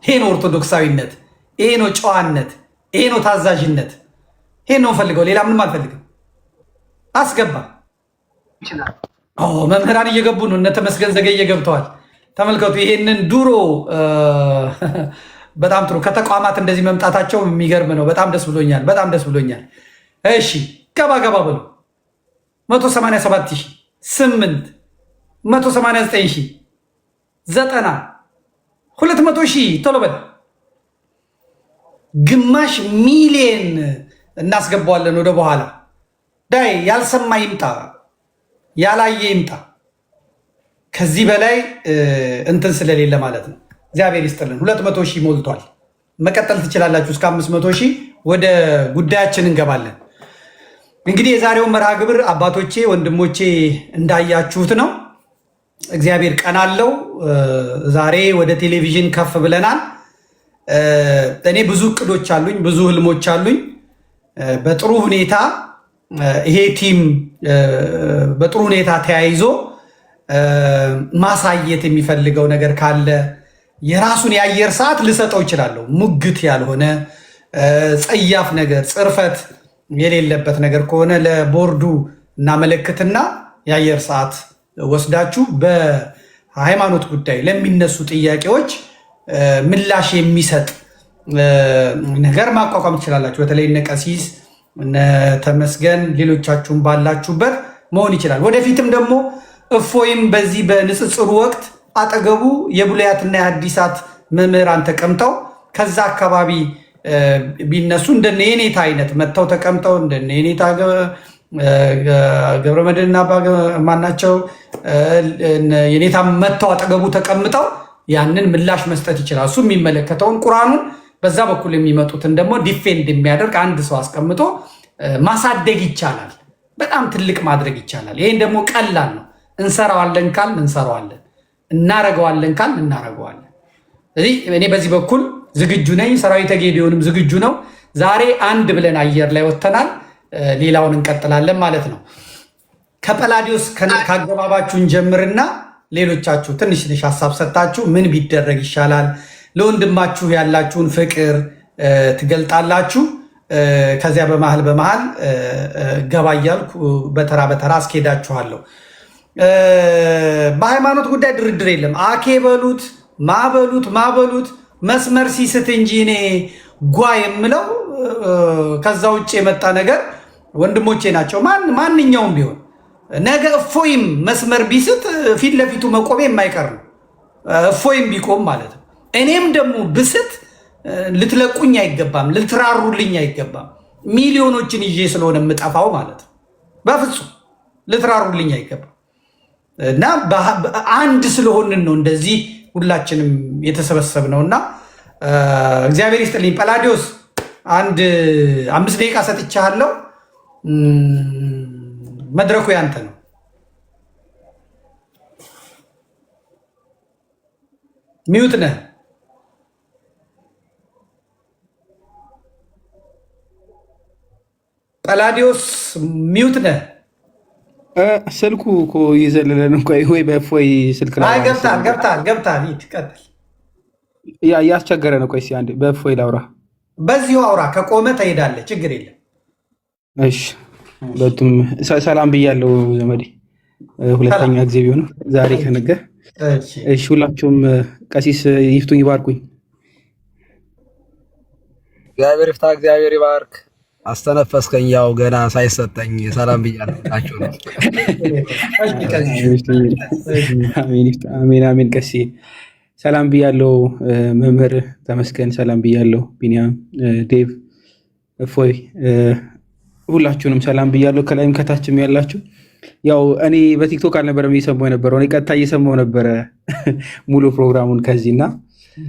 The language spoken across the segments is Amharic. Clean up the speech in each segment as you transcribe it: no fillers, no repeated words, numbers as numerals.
ይሄ ነው ኦርቶዶክሳዊነት፣ ይሄ ነው ጨዋነት፣ ይሄ ነው ታዛዥነት። ይሄ ነው ፈልገው፣ ሌላ ምንም አልፈልግም። አስገባ ይችላል። መምህራን እየገቡ ነው። እነ ተመስገን ዘገየ ገብተዋል። ተመልከቱ። ይሄንን ድሮ በጣም ጥሩ ከተቋማት እንደዚህ መምጣታቸው የሚገርም ነው። በጣም ደስ ብሎኛል። በጣም ደስ ብሎኛል። እሺ ገባ ገባ ብሎ 187,000 8 189,000 90 200,000 ቶሎ በል ግማሽ ሚሊየን እናስገባዋለን ወደ በኋላ። ዳይ ያልሰማ ይምጣ፣ ያላየ ይምጣ። ከዚህ በላይ እንትን ስለሌለ ማለት ነው። እግዚአብሔር ይስጥልን። 200,000 ሞልቷል። መቀጠል ትችላላችሁ እስከ 500,000። ወደ ጉዳያችን እንገባለን። እንግዲህ የዛሬውን መርሃ ግብር አባቶቼ ወንድሞቼ እንዳያችሁት ነው። እግዚአብሔር ቀን አለው። ዛሬ ወደ ቴሌቪዥን ከፍ ብለናል። እኔ ብዙ እቅዶች አሉኝ፣ ብዙ ህልሞች አሉኝ። በጥሩ ሁኔታ ይሄ ቲም በጥሩ ሁኔታ ተያይዞ ማሳየት የሚፈልገው ነገር ካለ የራሱን የአየር ሰዓት ልሰጠው እችላለሁ። ሙግት ያልሆነ ጸያፍ ነገር፣ ጽርፈት የሌለበት ነገር ከሆነ ለቦርዱ እናመለክትና የአየር ሰዓት ወስዳችሁ በሃይማኖት ጉዳይ ለሚነሱ ጥያቄዎች ምላሽ የሚሰጥ ነገር ማቋቋም ትችላላችሁ። በተለይ እነ ቀሲስ እነ ተመስገን ሌሎቻችሁም ባላችሁበት መሆን ይችላል። ወደፊትም ደግሞ እፎይም በዚህ በንጽጽሩ ወቅት አጠገቡ የብሉያትና የሐዲሳት መምህራን ተቀምጠው ከዛ አካባቢ ቢነሱ እንደነ የኔታ አይነት መጥተው ተቀምጠው እንደነ የኔታ ገብረመድህንና ማናቸው የኔታ መጥተው አጠገቡ ተቀምጠው ያንን ምላሽ መስጠት ይችላል። እሱ የሚመለከተውን ቁርአኑን በዛ በኩል የሚመጡትን ደግሞ ዲፌንድ የሚያደርግ አንድ ሰው አስቀምጦ ማሳደግ ይቻላል። በጣም ትልቅ ማድረግ ይቻላል። ይሄን ደግሞ ቀላል ነው። እንሰራዋለን ካል እንሰራዋለን፣ እናረገዋለን ካል እናረገዋለን። ስለዚህ እኔ በዚህ በኩል ዝግጁ ነኝ። ሰራዊተ ጌዴዎንም ዝግጁ ነው። ዛሬ አንድ ብለን አየር ላይ ወጥተናል። ሌላውን እንቀጥላለን ማለት ነው። ከጰላዲዮስ ካገባባችሁን ጀምርና ሌሎቻችሁ ትንሽ ትንሽ ሀሳብ ሰጣችሁ ምን ቢደረግ ይሻላል፣ ለወንድማችሁ ያላችሁን ፍቅር ትገልጣላችሁ። ከዚያ በመሃል ገባ እያልኩ በተራ በተራ አስኬዳችኋለሁ። በሃይማኖት ጉዳይ ድርድር የለም። አኬ በሉት ማበሉት መስመር ሲስት እንጂ እኔ ጓ የምለው ከዛ ውጭ የመጣ ነገር ወንድሞቼ ናቸው። ማንኛውም ቢሆን ነገ እፎይም መስመር ቢስት ፊት ለፊቱ መቆሜ የማይቀር ነው። እፎይም ቢቆም ማለት ነው። እኔም ደግሞ ብስት ልትለቁኝ አይገባም፣ ልትራሩልኝ አይገባም። ሚሊዮኖችን ይዤ ስለሆነ የምጠፋው ማለት ነው። በፍጹም ልትራሩልኝ አይገባም። እና አንድ ስለሆንን ነው እንደዚህ ሁላችንም የተሰበሰብነው። እና እግዚአብሔር ይስጥልኝ። ጰላዲዮስ አንድ 5 ደቂቃ ሰጥቻለሁ። መድረኩ ያንተ ነው። ሚዩት ነህ ጰላዲዮስ፣ ሚዩት ነህ። ስልኩ እኮ ይዘልለን እንኳ ወይ በእፎይ ስልክ ላይ ገብታል። ሂድ ቀጥል። እያስቸገረ ነው። ቆይ አንዴ በእፎይ ላውራ። በዚሁ አውራ። ከቆመ ትሄዳለህ፣ ችግር የለም። እሺ ሁለቱም ሰላም ብያለሁ ዘመዴ። ሁለተኛ ጊዜ ቢሆንም ዛሬ ከነገ። እሺ ሁላችሁም ቀሲስ ይፍቱኝ፣ ይባርኩኝ። እግዚአብሔር ይፍታ፣ እግዚአብሔር ይባርክ። አስተነፈስከኝ። ያው ገና ሳይሰጠኝ ሰላም ብያለሁ። አሜን። ቀሲ ሰላም ብያለሁ። መምህር ተመስገን ሰላም ብያለሁ። ቢኒያም፣ ዴቭ፣ እፎይ ሁላችሁንም ሰላም ብያለሁ። ከላይም ከታችም ያላችሁ። ያው እኔ በቲክቶክ አልነበረም እየሰማሁ የነበረው፣ እኔ ቀጥታ እየሰማሁ ነበረ ሙሉ ፕሮግራሙን ከዚህ እና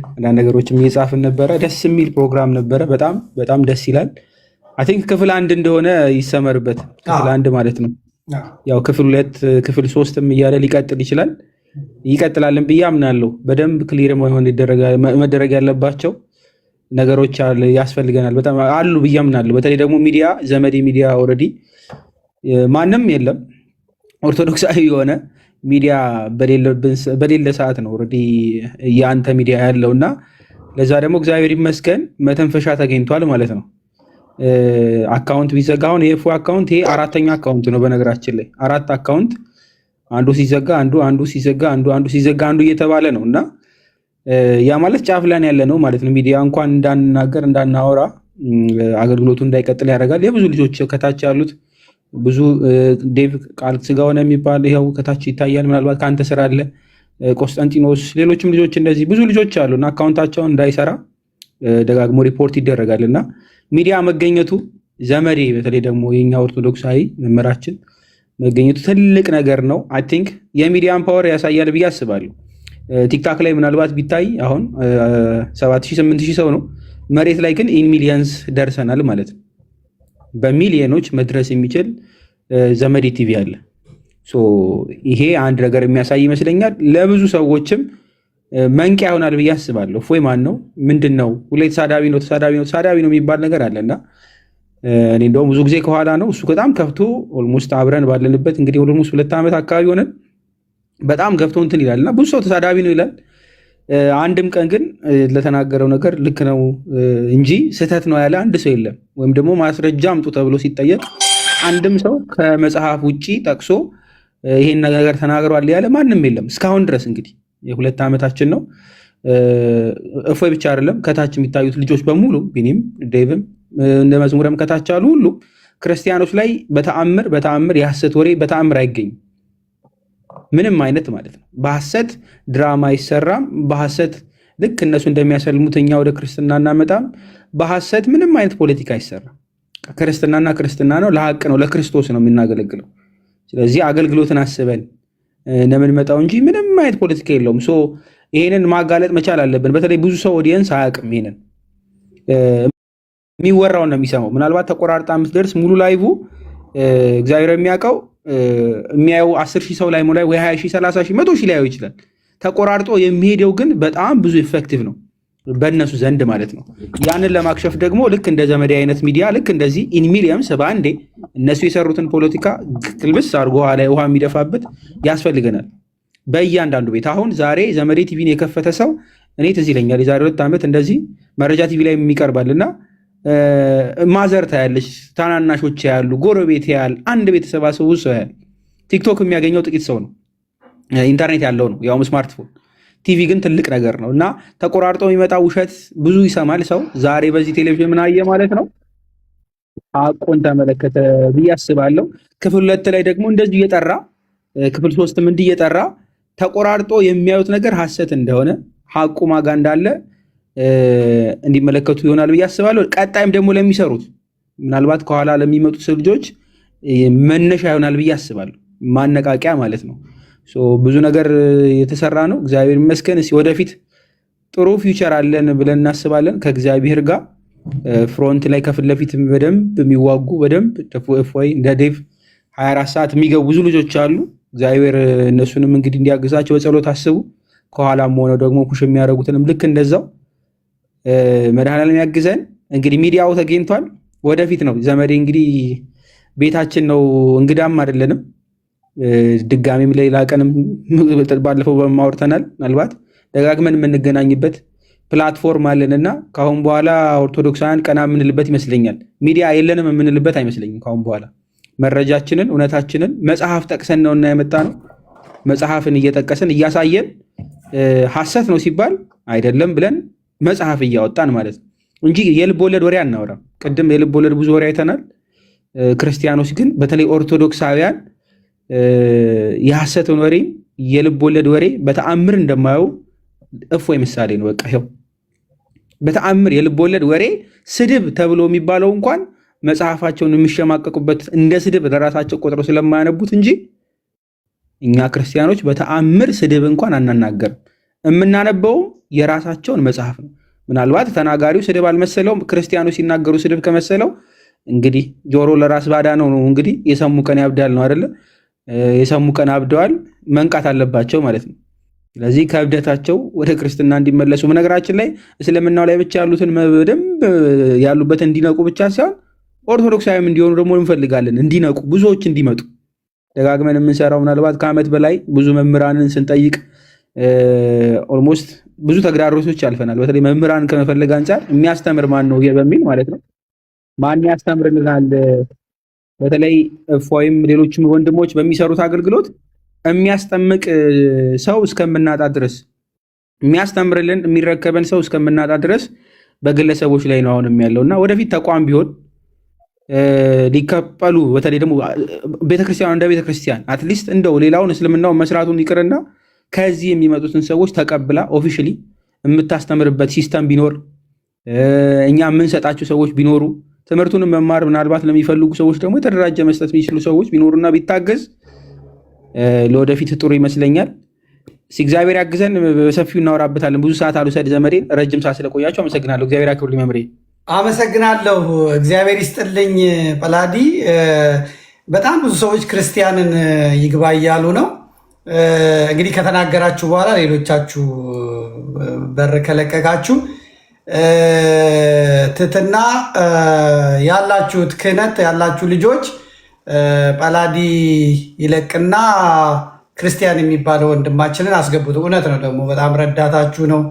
አንዳንድ ነገሮችም እየጻፍን ነበረ። ደስ የሚል ፕሮግራም ነበረ። በጣም በጣም ደስ ይላል። አይ ቲንክ ክፍል 1 እንደሆነ ይሰመርበት። ክፍል 1 ማለት ነው። ያው ክፍል 2 ክፍል 3ም እያለ ሊቀጥል ይችላል፣ ይቀጥላልን ብዬ አምናለሁ። በደንብ ክሊር መደረግ ያለባቸው ነገሮች ያስፈልገናል፣ በጣም አሉ ብዬ አምናለሁ። በተለይ ደግሞ ሚዲያ ዘመዴ ሚዲያ ኦልሬዲ ማንም የለም ኦርቶዶክሳዊ የሆነ ሚዲያ በሌለ ሰዓት ነው ኦልሬዲ የአንተ ሚዲያ ያለው እና ለዛ ደግሞ እግዚአብሔር ይመስገን መተንፈሻ ተገኝቷል ማለት ነው። አካውንት ቢዘጋ አሁን የኤፉ አካውንት ይሄ አራተኛ አካውንት ነው። በነገራችን ላይ 4 አካውንት አንዱ ሲዘጋ አንዱ ሲዘጋ አንዱ ሲዘጋ አንዱ እየተባለ ነው እና ያ ማለት ጫፍ ላይ ያለ ነው ማለት ነው። ሚዲያ እንኳን እንዳንናገር እንዳናወራ አገልግሎቱ እንዳይቀጥል ያደርጋል። የብዙ ልጆች ከታች ያሉት ብዙ ዴቭ ቃል ስጋ ሆነ የሚባል ይኸው ከታች ይታያል። ምናልባት ከአንተ ስራ አለ ቆስጠንጢኖስ፣ ሌሎችም ልጆች እንደዚህ ብዙ ልጆች አሉ እና አካውንታቸውን እንዳይሰራ ደጋግሞ ሪፖርት ይደረጋል እና ሚዲያ መገኘቱ ዘመዴ በተለይ ደግሞ የኛ ኦርቶዶክሳዊ መምህራችን መገኘቱ ትልቅ ነገር ነው። አይ ቲንክ የሚዲያን ፓወር ያሳያል ብዬ አስባለሁ። ቲክታክ ላይ ምናልባት ቢታይ አሁን 7000 8000 ሰው ነው። መሬት ላይ ግን ኢን ሚሊየንስ ደርሰናል ማለት ነው። በሚሊዮኖች መድረስ የሚችል ዘመዴ ቲቪ አለ። ይሄ አንድ ነገር የሚያሳይ ይመስለኛል። ለብዙ ሰዎችም መንቂያ ይሆናል ብዬ አስባለሁ። እፎይ ማን ነው ምንድን ነው ሁሌ ተሳዳቢ ነው የሚባል ነገር አለና እኔ እንደውም ብዙ ጊዜ ከኋላ ነው እሱ በጣም ከፍቶ ኦልሞስት አብረን ባለንበት እንግዲህ ኦልሞስት 2 ዓመት አካባቢ ሆነን በጣም ገብቶ እንትን ይላል እና ብዙ ሰው ተሳዳቢ ነው ይላል። አንድም ቀን ግን ለተናገረው ነገር ልክ ነው እንጂ ስህተት ነው ያለ አንድ ሰው የለም። ወይም ደግሞ ማስረጃ አምጡ ተብሎ ሲጠየቅ አንድም ሰው ከመጽሐፍ ውጪ ጠቅሶ ይሄን ነገር ተናግሯል ያለ ማንም የለም እስካሁን ድረስ። እንግዲህ የ2 ዓመታችን ነው። እፎይ ብቻ አይደለም ከታች የሚታዩት ልጆች በሙሉ ቢኒም ዴቭም እንደ መዝሙረም ከታች አሉ ሁሉ ክርስቲያኖች ላይ በተአምር የሐሰት ወሬ በተአምር አይገኝም። ምንም አይነት ማለት ነው። በሐሰት ድራማ አይሰራም። በሐሰት ልክ እነሱ እንደሚያሰልሙት እኛ ወደ ክርስትና እናመጣም። በሐሰት ምንም አይነት ፖለቲካ አይሰራም። ክርስትና ነው፣ ለሐቅ ነው፣ ለክርስቶስ ነው የምናገለግለው። ስለዚህ አገልግሎትን አስበን ነው የምንመጣው እንጂ ምንም አይነት ፖለቲካ የለውም። ይሄንን ማጋለጥ መቻል አለብን። በተለይ ብዙ ሰው ኦዲየንስ አያውቅም። ይሄንን የሚወራውን ነው የሚሰማው። ምናልባት ተቆራርጣ የምትደርስ ሙሉ ላይቭ እግዚአብሔር የሚያውቀው የሚያየው 10,000 ሰው ላይ ወይ 20,000 30,000 100,000 ሊያየው ይችላል። ተቆራርጦ የሚሄደው ግን በጣም ብዙ ኢፌክቲቭ ነው በእነሱ ዘንድ ማለት ነው። ያንን ለማክሸፍ ደግሞ ልክ እንደ ዘመዴ አይነት ሚዲያ ልክ እንደዚህ ኢን ሚሊየንስ በአንዴ እነሱ የሰሩትን ፖለቲካ ቅልብስ አድርጎ ላይ ውሃ የሚደፋበት ያስፈልገናል በእያንዳንዱ ቤት። አሁን ዛሬ ዘመዴ ቲቪን የከፈተ ሰው እኔ ትዝ ይለኛል የዛሬ 2 ዓመት እንደዚህ መረጃ ቲቪ ላይ የሚቀርባል እና ማዘር ታያለች፣ ታናናሾች ያሉ፣ ጎረቤት ያል፣ አንድ ቤተሰብ ሰው ያል። ቲክቶክ የሚያገኘው ጥቂት ሰው ነው፣ ኢንተርኔት ያለው ነው ያውም ስማርትፎን። ቲቪ ግን ትልቅ ነገር ነው እና ተቆራርጦ የሚመጣ ውሸት ብዙ ይሰማል ሰው። ዛሬ በዚህ ቴሌቪዥን ምን አየ ማለት ነው ሐቁን ተመለከተ ብዬ አስባለሁ። ክፍል 2 ላይ ደግሞ እንደዚህ እየጠራ ክፍል 3ም እንዲህ እየጠራ ተቆራርጦ የሚያዩት ነገር ሐሰት እንደሆነ ሐቁ ማጋ እንዳለ እንዲመለከቱ ይሆናል ብዬ አስባለሁ። ቀጣይም ደግሞ ለሚሰሩት ምናልባት ከኋላ ለሚመጡት ልጆች መነሻ ይሆናል ብዬ አስባለሁ። ማነቃቂያ ማለት ነው። ብዙ ነገር የተሰራ ነው። እግዚአብሔር ይመስገን። ወደፊት ጥሩ ፊውቸር አለን ብለን እናስባለን ከእግዚአብሔር ጋር። ፍሮንት ላይ ከፊት ለፊት በደንብ የሚዋጉ በደንብ እፎይ እንደ ዴቭ 24 ሰዓት የሚገቡ ብዙ ልጆች አሉ። እግዚአብሔር እነሱንም እንግዲህ እንዲያግዛቸው በጸሎት አስቡ። ከኋላም ሆነው ደግሞ ፑሽ የሚያደርጉትንም ልክ እንደዛው መድኃኔዓለም ያግዘን። እንግዲህ ሚዲያው ተገኝቷል። ወደፊት ነው ዘመዴ እንግዲህ ቤታችን ነው፣ እንግዳም አይደለንም። ድጋሚም ሌላ ቀንም ባለፈው በማውርተናል ምናልባት ደጋግመን የምንገናኝበት ፕላትፎርም አለንና ከአሁን በኋላ ኦርቶዶክሳውያን ቀና የምንልበት ይመስለኛል። ሚዲያ የለንም የምንልበት አይመስለኝም። ከአሁን በኋላ መረጃችንን እውነታችንን መጽሐፍ ጠቅሰን ነውና የመጣ ነው። መጽሐፍን እየጠቀስን እያሳየን ሐሰት ነው ሲባል አይደለም ብለን መጽሐፍ እያወጣን ማለት ነው እንጂ የልብ ወለድ ወሬ አናወራም። ቅድም የልብ ወለድ ብዙ ወሬ አይተናል። ክርስቲያኖች ግን በተለይ ኦርቶዶክሳውያን የሐሰትን ወሬ የልብ ወለድ ወሬ በተአምር እንደማየው እፎይ ምሳሌ ነው። በቃ ይኸው በተአምር የልብ ወለድ ወሬ ስድብ ተብሎ የሚባለው እንኳን መጽሐፋቸውን የሚሸማቀቁበት እንደ ስድብ ለራሳቸው ቆጥረው ስለማያነቡት እንጂ እኛ ክርስቲያኖች በተአምር ስድብ እንኳን አናናገርም። የምናነበውም የራሳቸውን መጽሐፍ ነው። ምናልባት ተናጋሪው ስድብ አልመሰለውም። ክርስቲያኖች ሲናገሩ ስድብ ከመሰለው እንግዲህ ጆሮ ለራስ ባዳ ነው። እንግዲህ የሰሙ ቀን ያብዳል ነው አይደለ? የሰሙ ቀን አብደዋል፣ መንቃት አለባቸው ማለት ነው። ስለዚህ ከእብደታቸው ወደ ክርስትና እንዲመለሱ በነገራችን ላይ እስልምናው ላይ ብቻ ያሉትን በደንብ ያሉበት እንዲነቁ ብቻ ሳይሆን ኦርቶዶክሳዊም እንዲሆኑ ደግሞ እንፈልጋለን። እንዲነቁ ብዙዎች እንዲመጡ ደጋግመን የምንሰራው ምናልባት ከዓመት በላይ ብዙ መምህራንን ስንጠይቅ ኦልሞስት ብዙ ተግዳሮቶች ያልፈናል። በተለይ መምህራን ከመፈለግ አንጻር የሚያስተምር ማን ነው በሚል ማለት ነው። ማን ያስተምርልናል? በተለይ እፎይም ሌሎችም ወንድሞች በሚሰሩት አገልግሎት የሚያስጠምቅ ሰው እስከምናጣ ድረስ የሚያስተምርልን የሚረከበን ሰው እስከምናጣ ድረስ በግለሰቦች ላይ ነው አሁንም ያለው እና ወደፊት ተቋም ቢሆን ሊከፈሉ በተለይ ደግሞ ቤተክርስቲያን እንደ ቤተክርስቲያን አትሊስት እንደው ሌላውን እስልምናውን መስራቱን ይቅርና ከዚህ የሚመጡትን ሰዎች ተቀብላ ኦፊሻሊ የምታስተምርበት ሲስተም ቢኖር እኛ የምንሰጣቸው ሰዎች ቢኖሩ ትምህርቱንም መማር ምናልባት ለሚፈልጉ ሰዎች ደግሞ የተደራጀ መስጠት የሚችሉ ሰዎች ቢኖሩና ቢታገዝ ለወደፊት ጥሩ ይመስለኛል። እግዚአብሔር ያግዘን። በሰፊው እናወራበታለን። ብዙ ሰዓት አልውሰድ ዘመዴን፣ ረጅም ሰዓት ስለቆያቸው አመሰግናለሁ። እግዚአብሔር ያክብርልኝ መምሬ። አመሰግናለሁ። እግዚአብሔር ይስጥልኝ ጳላዲ። በጣም ብዙ ሰዎች ክርስቲያንን ይግባ እያሉ ነው። እንግዲህ ከተናገራችሁ በኋላ ሌሎቻችሁ በር ከለቀቃችሁ ትትና ያላችሁት ክህነት ያላችሁ ልጆች ጳላዲ ይለቅና ክርስቲያን የሚባለው ወንድማችንን አስገቡት። እውነት ነው ደግሞ በጣም ረዳታችሁ ነው።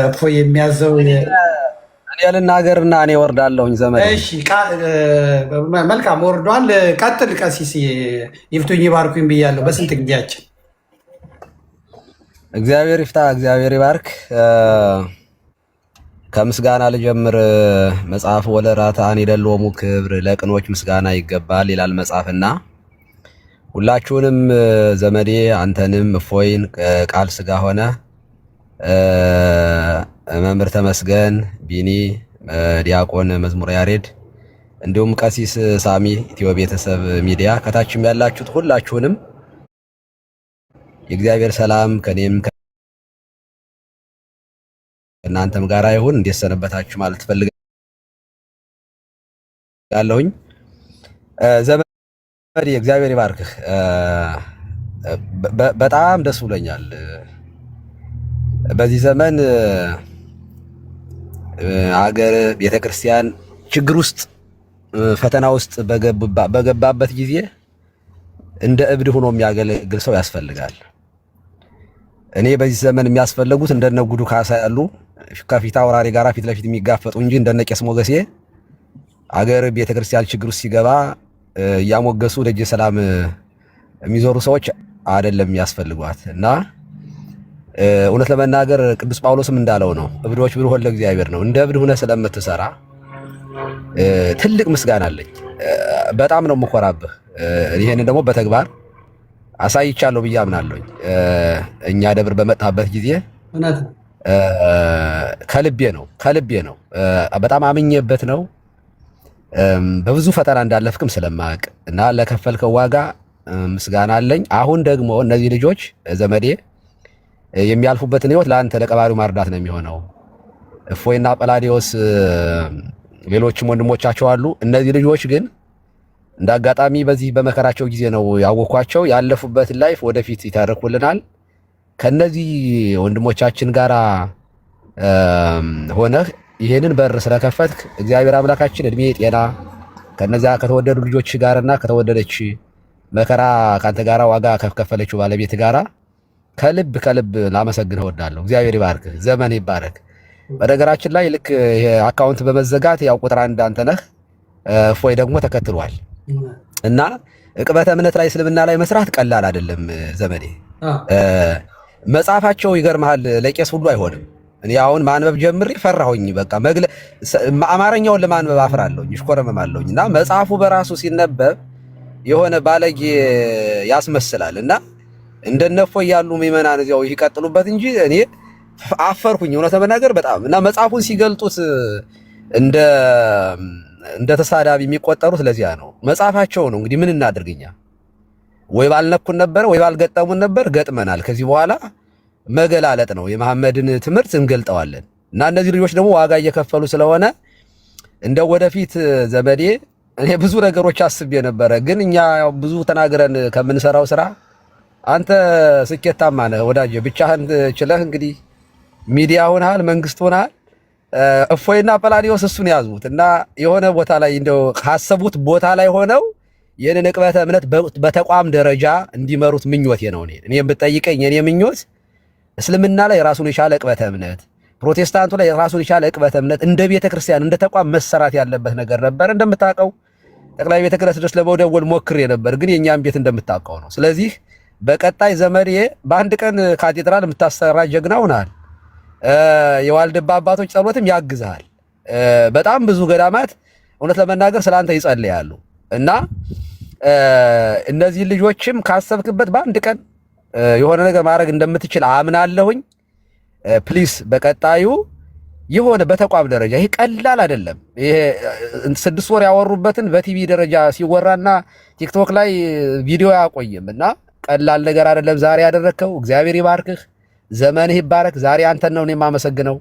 እፎይ የሚያዘው እኔ ልናገርና እኔ ወርዳለሁኝ ዘመድ። እሺ መልካም ወርዷል። ቀጥል ቀሲስ ይፍቱኝ ይባርኩኝ ብያለሁ። በስንት ጊዜያችን እግዚአብሔር ይፍታ፣ እግዚአብሔር ይባርክ። ከምስጋና ልጀምር። መጽሐፍ ወለራታን ይደልዎሙ ክብር ለቅኖች ምስጋና ይገባል ይላል መጽሐፍና ሁላችሁንም ዘመዴ አንተንም እፎይን ቃል ስጋ ሆነ መምህር ተመስገን ቢኒ፣ ዲያቆን መዝሙር ያሬድ እንዲሁም ቀሲስ ሳሚ ኢትዮ ቤተሰብ ሚዲያ ከታችም ያላችሁት ሁላችሁንም የእግዚአብሔር ሰላም ከኔም እናንተም ጋር ይሁን። እንዴት ሰነበታችሁ ማለት ፈልጋለሁኝ። ዘመዴ እግዚአብሔር ይባርክህ። በጣም ደስ ብሎኛል። በዚህ ዘመን አገር ቤተክርስቲያን ችግር ውስጥ ፈተና ውስጥ በገባበት ጊዜ እንደ እብድ ሆኖ የሚያገለግል ሰው ያስፈልጋል። እኔ በዚህ ዘመን የሚያስፈልጉት እንደነ ጉዱ ካሳ ያሉ ከፊት አውራሪ ጋራ ፊት ለፊት የሚጋፈጡ እንጂ እንደነ ቄስ ሞገሴ አገር ቤተክርስቲያን ችግር ውስጥ ሲገባ እያሞገሱ ደጀ ሰላም የሚዞሩ ሰዎች አይደለም የሚያስፈልጓት። እና እውነት ለመናገር ቅዱስ ጳውሎስም እንዳለው ነው እብዶች ብልሆን ለእግዚአብሔር ነው። እንደ እብድ ሆነ ስለምትሰራ ትልቅ ምስጋና አለኝ። በጣም ነው የምኮራብህ። ይሄንን ደግሞ በተግባር አሳይቻለሁ ብዬ አምናለሁኝ። እኛ ደብር በመጣበት ጊዜ ከልቤ ነው በጣም አምኜበት ነው። በብዙ ፈተና እንዳለፍክም ስለማቅ እና ለከፈልከው ዋጋ ምስጋና አለኝ። አሁን ደግሞ እነዚህ ልጆች ዘመዴ የሚያልፉበትን ህይወት ለአንተ ለቀባሪው ማርዳት ነው የሚሆነው። እፎይና ጳላዲዮስ ሌሎችም ወንድሞቻቸው አሉ። እነዚህ ልጆች ግን እንዳጋጣሚ በዚህ በመከራቸው ጊዜ ነው ያወኳቸው። ያለፉበትን ላይፍ ወደፊት ይተርኩልናል። ከነዚህ ወንድሞቻችን ጋር ሆነህ ይሄንን በር ስለከፈትክ እግዚአብሔር አምላካችን እድሜ ጤና ከነዚያ ከተወደዱ ልጆች ጋርና ከተወደደች መከራ ካንተ ጋራ ዋጋ ከከፈለችው ባለቤት ጋራ ከልብ ላመሰግንህ እወዳለሁ። እግዚአብሔር ይባርክ፣ ዘመን ይባረክ። በነገራችን ላይ ልክ ይሄ አካውንት በመዘጋት ያው ቁጥር አንድ አንተ ነህ፣ እፎይ ደግሞ ተከትሏል። እና ዕቅበተ እምነት ላይ እስልምና ላይ መስራት ቀላል አይደለም ዘመዴ። መጽሐፋቸው ይገርምሃል ለቄስ ሁሉ አይሆንም። እኔ አሁን ማንበብ ጀምሬ ፈራሁኝ። በቃ አማርኛውን ለማንበብ አፍራለሁኝ፣ እሽኮረመማለሁኝ። እና መጽሐፉ በራሱ ሲነበብ የሆነ ባለጌ ያስመስላል። እና እንደነፎይ ያሉ ምዕመናን እዚያው ይቀጥሉበት እንጂ እኔ አፈርኩኝ እውነት ለመናገር በጣም። እና መጽሐፉን ሲገልጡት እንደ ተሳዳቢ የሚቆጠሩት ለዚያ ነው። መጽሐፋቸው ነው። እንግዲህ ምን እናድርግኛ? ወይ ባልነኩን ነበር ወይ ባልገጠሙን ነበር። ገጥመናል። ከዚህ በኋላ መገላለጥ ነው። የመሐመድን ትምህርት እንገልጠዋለን። እና እነዚህ ልጆች ደግሞ ዋጋ እየከፈሉ ስለሆነ እንደ ወደፊት ዘመዴ እኔ ብዙ ነገሮች አስቤ ነበረ። ግን እኛ ብዙ ተናግረን ከምንሰራው ስራ አንተ ስኬታማ ነህ ወዳጄ። ብቻህን ችለህ እንግዲህ ሚዲያ ሆነሃል፣ መንግስት ሆነሃል። እፎይና ጳላዲዮስ እሱን ያዙት እና የሆነ ቦታ ላይ እንደው ካሰቡት ቦታ ላይ ሆነው ይህንን ዕቅበተ እምነት በተቋም ደረጃ እንዲመሩት ምኞቴ ነው። እኔ ብትጠይቀኝ የኔ ምኞት እስልምና ላይ ራሱን የቻለ ዕቅበተ እምነት፣ ፕሮቴስታንቱ ላይ ራሱን የቻለ ዕቅበተ እምነት እንደ ቤተክርስቲያን እንደ ተቋም መሰራት ያለበት ነገር ነበር። እንደምታውቀው ጠቅላይ ቤተ ክህነት ድረስ ለመደወል ሞክሬ ነበር፣ ግን የኛም ቤት እንደምታውቀው ነው። ስለዚህ በቀጣይ ዘመዴ በአንድ ቀን ካቴድራል የምታሰራ ጀግና ሆናል። የዋልድባ አባቶች ጸሎትም ያግዛል። በጣም ብዙ ገዳማት እውነት ለመናገር ስላንተ ይጸልያሉ እና እነዚህ ልጆችም ካሰብክበት በአንድ ቀን የሆነ ነገር ማድረግ እንደምትችል አምናለሁኝ። ፕሊስ በቀጣዩ የሆነ በተቋም ደረጃ ይሄ ቀላል አይደለም። ይሄ 6 ወር ያወሩበትን በቲቪ ደረጃ ሲወራና ቲክቶክ ላይ ቪዲዮ ያቆይም እና ቀላል ነገር አይደለም። ዛሬ ያደረከው እግዚአብሔር ይባርክህ፣ ዘመንህ ይባረክ። ዛሬ አንተን ነው እኔ የማመሰግነው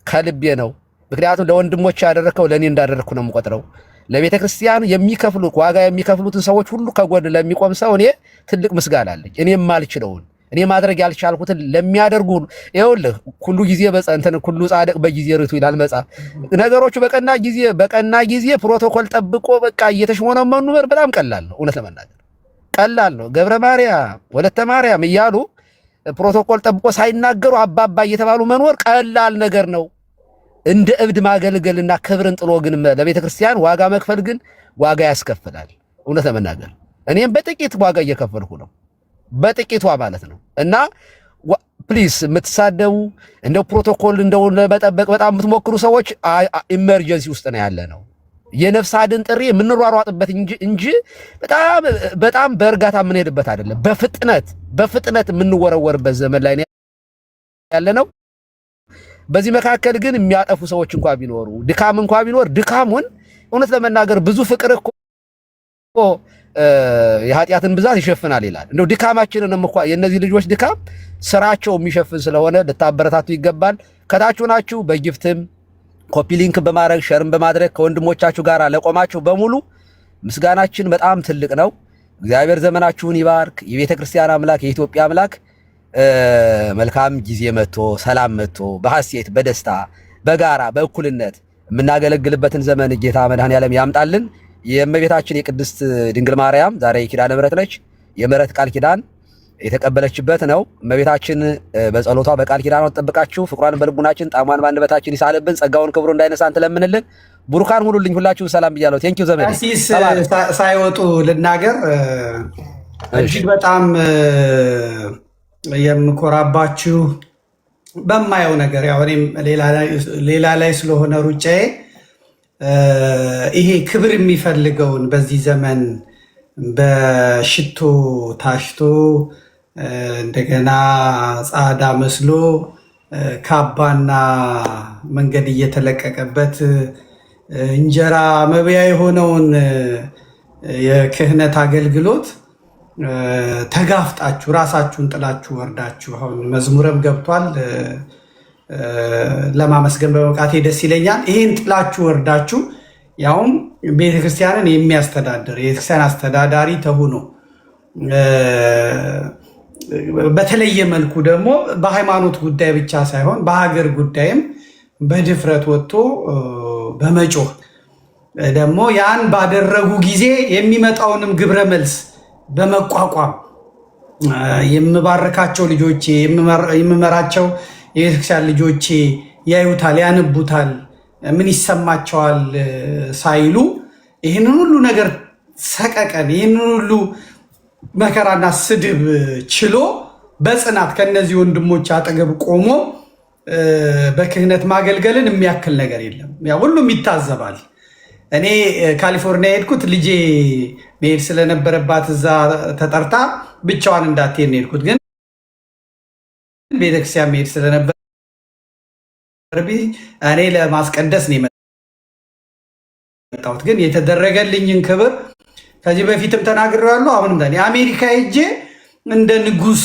ከልቤ ነው። ምክንያቱም ለወንድሞች ያደረከው ለእኔ እንዳደረግኩ ነው የምቆጥረው። ለቤተ ክርስቲያኑ የሚከፍሉት ዋጋ የሚከፍሉትን ሰዎች ሁሉ ከጎን ለሚቆም ሰው እኔ ትልቅ ምስጋና አለኝ። እኔ የማልችለውን እኔ ማድረግ ያልቻልኩትን ለሚያደርጉ ይኸውልህ፣ ሁሉ ጊዜ በጸንተን ሁሉ ጻድቅ በጊዜ ርቱ ይላል መጽሐፍ። ነገሮቹ በቀና ጊዜ ፕሮቶኮል ጠብቆ በቃ እየተሽሞነመኑ በጣም ቀላል ነው። እውነት ለመናገር ቀላል ነው። ገብረ ማርያም ወለተ ማርያም እያሉ ፕሮቶኮል ጠብቆ ሳይናገሩ አባባ እየተባሉ መኖር ቀላል ነገር ነው። እንደ እብድ ማገልገልና ክብርን ጥሎ ግን ለቤተ ክርስቲያን ዋጋ መክፈል ግን ዋጋ ያስከፍላል። እውነት ለመናገር እኔም በጥቂት ዋጋ እየከፈልኩ ነው፣ በጥቂቷ ማለት ነው። እና ፕሊስ የምትሳደቡ እንደው ፕሮቶኮል እንደው ለመጠበቅ በጣም የምትሞክሩ ሰዎች ኢመርጀንሲ ውስጥ ነው ያለ ነው። የነፍስ አድን ጥሪ የምንሯሯጥበት እንጂ በጣም በእርጋታ የምንሄድበት አይደለም። በፍጥነት የምንወረወርበት ዘመን ላይ ያለ ነው። በዚህ መካከል ግን የሚያጠፉ ሰዎች እንኳን ቢኖሩ ድካም እንኳን ቢኖር ድካሙን እውነት ለመናገር ብዙ ፍቅር እኮ የኃጢአትን ብዛት ይሸፍናል ይላል። እንደው ድካማችንን እንኳን የእነዚህ ልጆች ድካም ስራቸው የሚሸፍን ስለሆነ ልታበረታቱ ይገባል። ከታችሁ ናችሁ በጊፍትም ኮፒ ሊንክ በማድረግ ሸርም በማድረግ ከወንድሞቻችሁ ጋር ለቆማችሁ በሙሉ ምስጋናችን በጣም ትልቅ ነው። እግዚአብሔር ዘመናችሁን ይባርክ። የቤተ ክርስቲያን አምላክ የኢትዮጵያ አምላክ መልካም ጊዜ መጥቶ ሰላም መጥቶ በሐሴት በደስታ በጋራ በእኩልነት የምናገለግልበትን ዘመን ጌታ መድኃኔዓለም ያምጣልን። የእመቤታችን የቅድስት ድንግል ማርያም ዛሬ የኪዳነ ምሕረት ነች። የምሕረት ቃል ኪዳን የተቀበለችበት ነው። እመቤታችን በጸሎቷ በቃል ኪዳኗ ተጠብቃችሁ ፍቅሯን በልቡናችን ጣዕሟን በአንደበታችን ይሳልብን። ጸጋውን ክብሩ እንዳይነሳን ትለምንልን። ቡሩካን ሁኑልኝ። ሁላችሁም ሰላም ብያለሁ። ቴንኪው ዘመዴ። ሳይወጡ ልናገር እጅግ በጣም የምኮራባችሁ በማየው ነገር ያው እኔም ሌላ ላይ ስለሆነ ሩጫዬ ይሄ ክብር የሚፈልገውን በዚህ ዘመን በሽቶ ታሽቶ እንደገና ጻዳ መስሎ ካባና መንገድ እየተለቀቀበት እንጀራ መብያ የሆነውን የክህነት አገልግሎት ተጋፍጣችሁ ራሳችሁን ጥላችሁ ወርዳችሁ አሁን መዝሙረም ገብቷል። ለማመስገን በመብቃቴ ደስ ይለኛል። ይህን ጥላችሁ ወርዳችሁ ያውም ቤተክርስቲያንን የሚያስተዳድር የቤተክርስቲያን አስተዳዳሪ ተሆኖ በተለየ መልኩ ደግሞ በሃይማኖት ጉዳይ ብቻ ሳይሆን በሀገር ጉዳይም በድፍረት ወጥቶ በመጮህ ደግሞ ያን ባደረጉ ጊዜ የሚመጣውንም ግብረ መልስ በመቋቋም የምባረካቸው ልጆቼ የምመራቸው የቤተክርስቲያን ልጆቼ ያዩታል፣ ያነቡታል፣ ምን ይሰማቸዋል ሳይሉ ይህንን ሁሉ ነገር ሰቀቀን ይህንን ሁሉ መከራና ስድብ ችሎ በጽናት ከነዚህ ወንድሞች አጠገብ ቆሞ በክህነት ማገልገልን የሚያክል ነገር የለም። ያ ሁሉም ይታዘባል። እኔ ካሊፎርኒያ የሄድኩት ልጄ መሄድ ስለነበረባት እዛ ተጠርታ ብቻዋን እንዳትሄድ ነው የሄድኩት። ግን ቤተክርስቲያን መሄድ ስለነበር እኔ ለማስቀደስ ነው የመጣሁት። ግን የተደረገልኝን ክብር ከዚህ በፊትም ተናግሬያለሁ። አሁንም አሜሪካ ሄጄ እንደ ንጉስ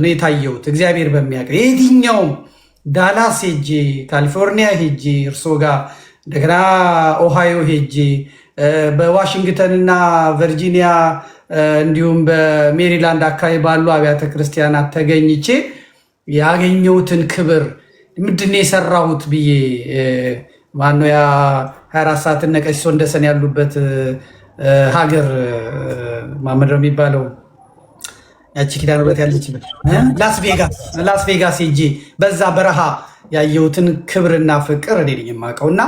ነው የታየሁት። እግዚአብሔር በሚያውቅ የትኛውም ዳላስ ሄጄ፣ ካሊፎርኒያ ሄጄ እርሶ ጋር እንደገና ኦሃዮ ሄጄ በዋሽንግተን እና ቨርጂኒያ እንዲሁም በሜሪላንድ አካባቢ ባሉ አብያተ ክርስቲያናት ተገኝቼ ያገኘሁትን ክብር ምንድን ነው የሰራሁት ብዬ ማነው ያ 24 ሰዓት እነ ቀሲስ ወንደሰን ያሉበት ሀገር ማመድ ነው የሚባለው ያቺ ኪዳነ ምሕረት ያለችበት ላስ ቬጋስ ሄጄ በዛ በረሃ ያየሁትን ክብርና ፍቅር እኔ ነኝ የማውቀው። እና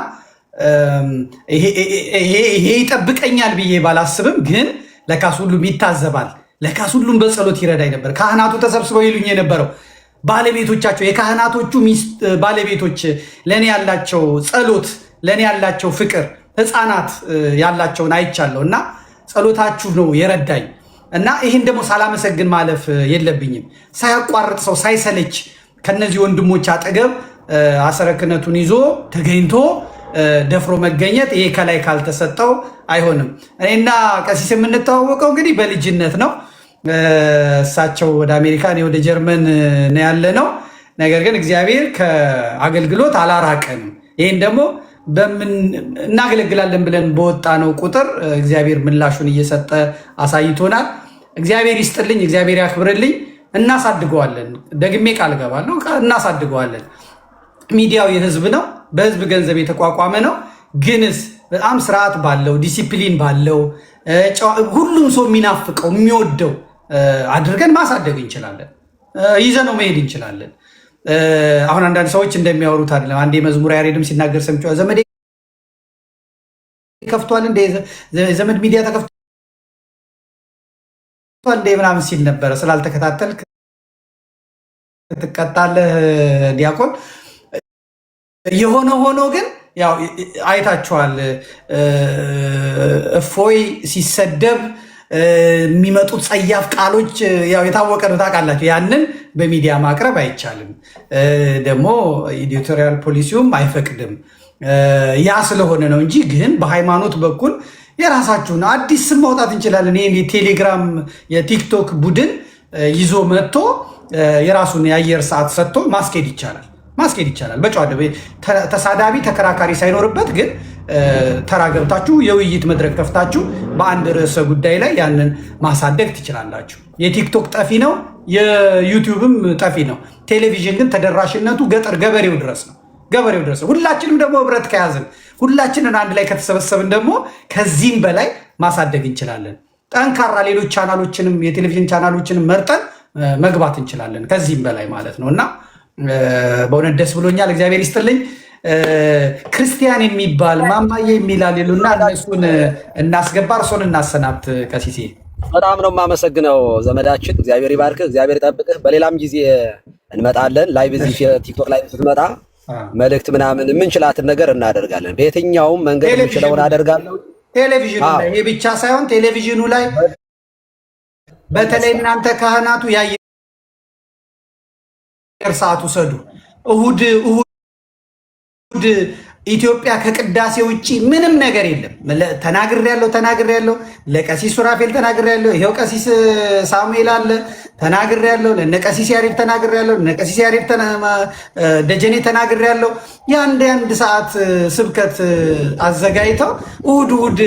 ይሄ ይጠብቀኛል ብዬ ባላስብም ግን ለካስ ሁሉም ይታዘባል፣ ለካስ ሁሉም በጸሎት ይረዳኝ ነበር። ካህናቱ ተሰብስበው ይሉኝ የነበረው ባለቤቶቻቸው፣ የካህናቶቹ ባለቤቶች ለእኔ ያላቸው ጸሎት፣ ለእኔ ያላቸው ፍቅር፣ ህፃናት ያላቸውን አይቻለሁ እና ጸሎታችሁ ነው የረዳኝ። እና ይህን ደግሞ ሳላመሰግን ማለፍ የለብኝም። ሳያቋርጥ ሰው ሳይሰለች ከነዚህ ወንድሞች አጠገብ አሰረ ክህነቱን ይዞ ተገኝቶ ደፍሮ መገኘት ይሄ ከላይ ካልተሰጠው አይሆንም። እኔና ቀሲስ የምንተዋወቀው እንግዲህ በልጅነት ነው። እሳቸው ወደ አሜሪካ፣ እኔ ወደ ጀርመን ነው ያለ ነው። ነገር ግን እግዚአብሔር ከአገልግሎት አላራቀንም። ይህን ደግሞ እናገለግላለን ብለን በወጣ ነው ቁጥር እግዚአብሔር ምላሹን እየሰጠ አሳይቶናል። እግዚአብሔር ይስጥልኝ፣ እግዚአብሔር ያክብርልኝ። እናሳድገዋለን። ደግሜ ቃል ገባለሁ፣ እናሳድገዋለን። ሚዲያው የህዝብ ነው፣ በህዝብ ገንዘብ የተቋቋመ ነው። ግንስ በጣም ስርዓት ባለው ዲሲፕሊን ባለው ሁሉም ሰው የሚናፍቀው የሚወደው አድርገን ማሳደግ እንችላለን። ይዘነው መሄድ እንችላለን። አሁን አንዳንድ ሰዎች እንደሚያወሩት አይደለም። አንዴ መዝሙር ያሬድም ሲናገር ሰምቼው ዘመድ ከፍቷል እንደ ዘመድ ሚዲያ ተከፍቷል እንደ ምናምን ሲል ነበረ። ስላልተከታተልክ ትቀጣለህ ዲያቆን። የሆነ ሆኖ ግን ያው አይታችኋል። እፎይ ሲሰደብ የሚመጡት ጸያፍ ቃሎች ያው የታወቀ ነው፣ ታውቃላችሁ። ያንን በሚዲያ ማቅረብ አይቻልም፣ ደግሞ ኤዲቶሪያል ፖሊሲውም አይፈቅድም። ያ ስለሆነ ነው እንጂ ግን በሃይማኖት በኩል የራሳችሁን አዲስ ስም ማውጣት እንችላለን። ይህ የቴሌግራም የቲክቶክ ቡድን ይዞ መጥቶ የራሱን የአየር ሰዓት ሰጥቶ ማስኬድ ይቻላል በጨዋ ተሳዳቢ ተከራካሪ ሳይኖርበት። ግን ተራ ገብታችሁ የውይይት መድረክ ከፍታችሁ በአንድ ርዕሰ ጉዳይ ላይ ያንን ማሳደግ ትችላላችሁ። የቲክቶክ ጠፊ ነው፣ የዩቲዩብም ጠፊ ነው። ቴሌቪዥን ግን ተደራሽነቱ ገበሬው ድረስ ነው። ሁላችንም ደግሞ ህብረት ከያዝን፣ ሁላችንን አንድ ላይ ከተሰበሰብን ደግሞ ከዚህም በላይ ማሳደግ እንችላለን። ጠንካራ ሌሎች ቻናሎችንም የቴሌቪዥን ቻናሎችንም መርጠን መግባት እንችላለን፣ ከዚህም በላይ ማለት ነው። እና በእውነት ደስ ብሎኛል። እግዚአብሔር ይስጥልኝ። ክርስቲያን የሚባል ማማዬ የሚላል ሌሉና እነሱን እናስገባ፣ እርሶን እናሰናብት። ቀሲሴ በጣም ነው የማመሰግነው ዘመዳችን። እግዚአብሔር ይባርክህ፣ እግዚአብሔር ይጠብቅህ። በሌላም ጊዜ እንመጣለን። ላይቭ እዚህ ቲክቶክ ላይ ስትመጣ መልእክት ምናምን የምንችላትን ነገር እናደርጋለን። በየትኛውም መንገድ የምንችለውን አደርጋለሁ። ቴሌቪዥኑ ላይ ይሄ ብቻ ሳይሆን ቴሌቪዥኑ ላይ በተለይ እናንተ ካህናቱ የአየር ሰዓት ውሰዱ። እሁድ ኢትዮጵያ ከቅዳሴ ውጭ ምንም ነገር የለም። ተናግሬያለሁ። ለቀሲስ ሱራፌል ተናግሬያለሁ። ይሄው ቀሲስ ሳሙኤል አለ ተናግሬያለሁ። ለነቀሲስ ያሬድ ተናግሬያለሁ። ለነቀሲስ ያሬድ ደጀኔ ተናግሬያለሁ። የአንድ ሰዓት ስብከት አዘጋጅተው እሁድ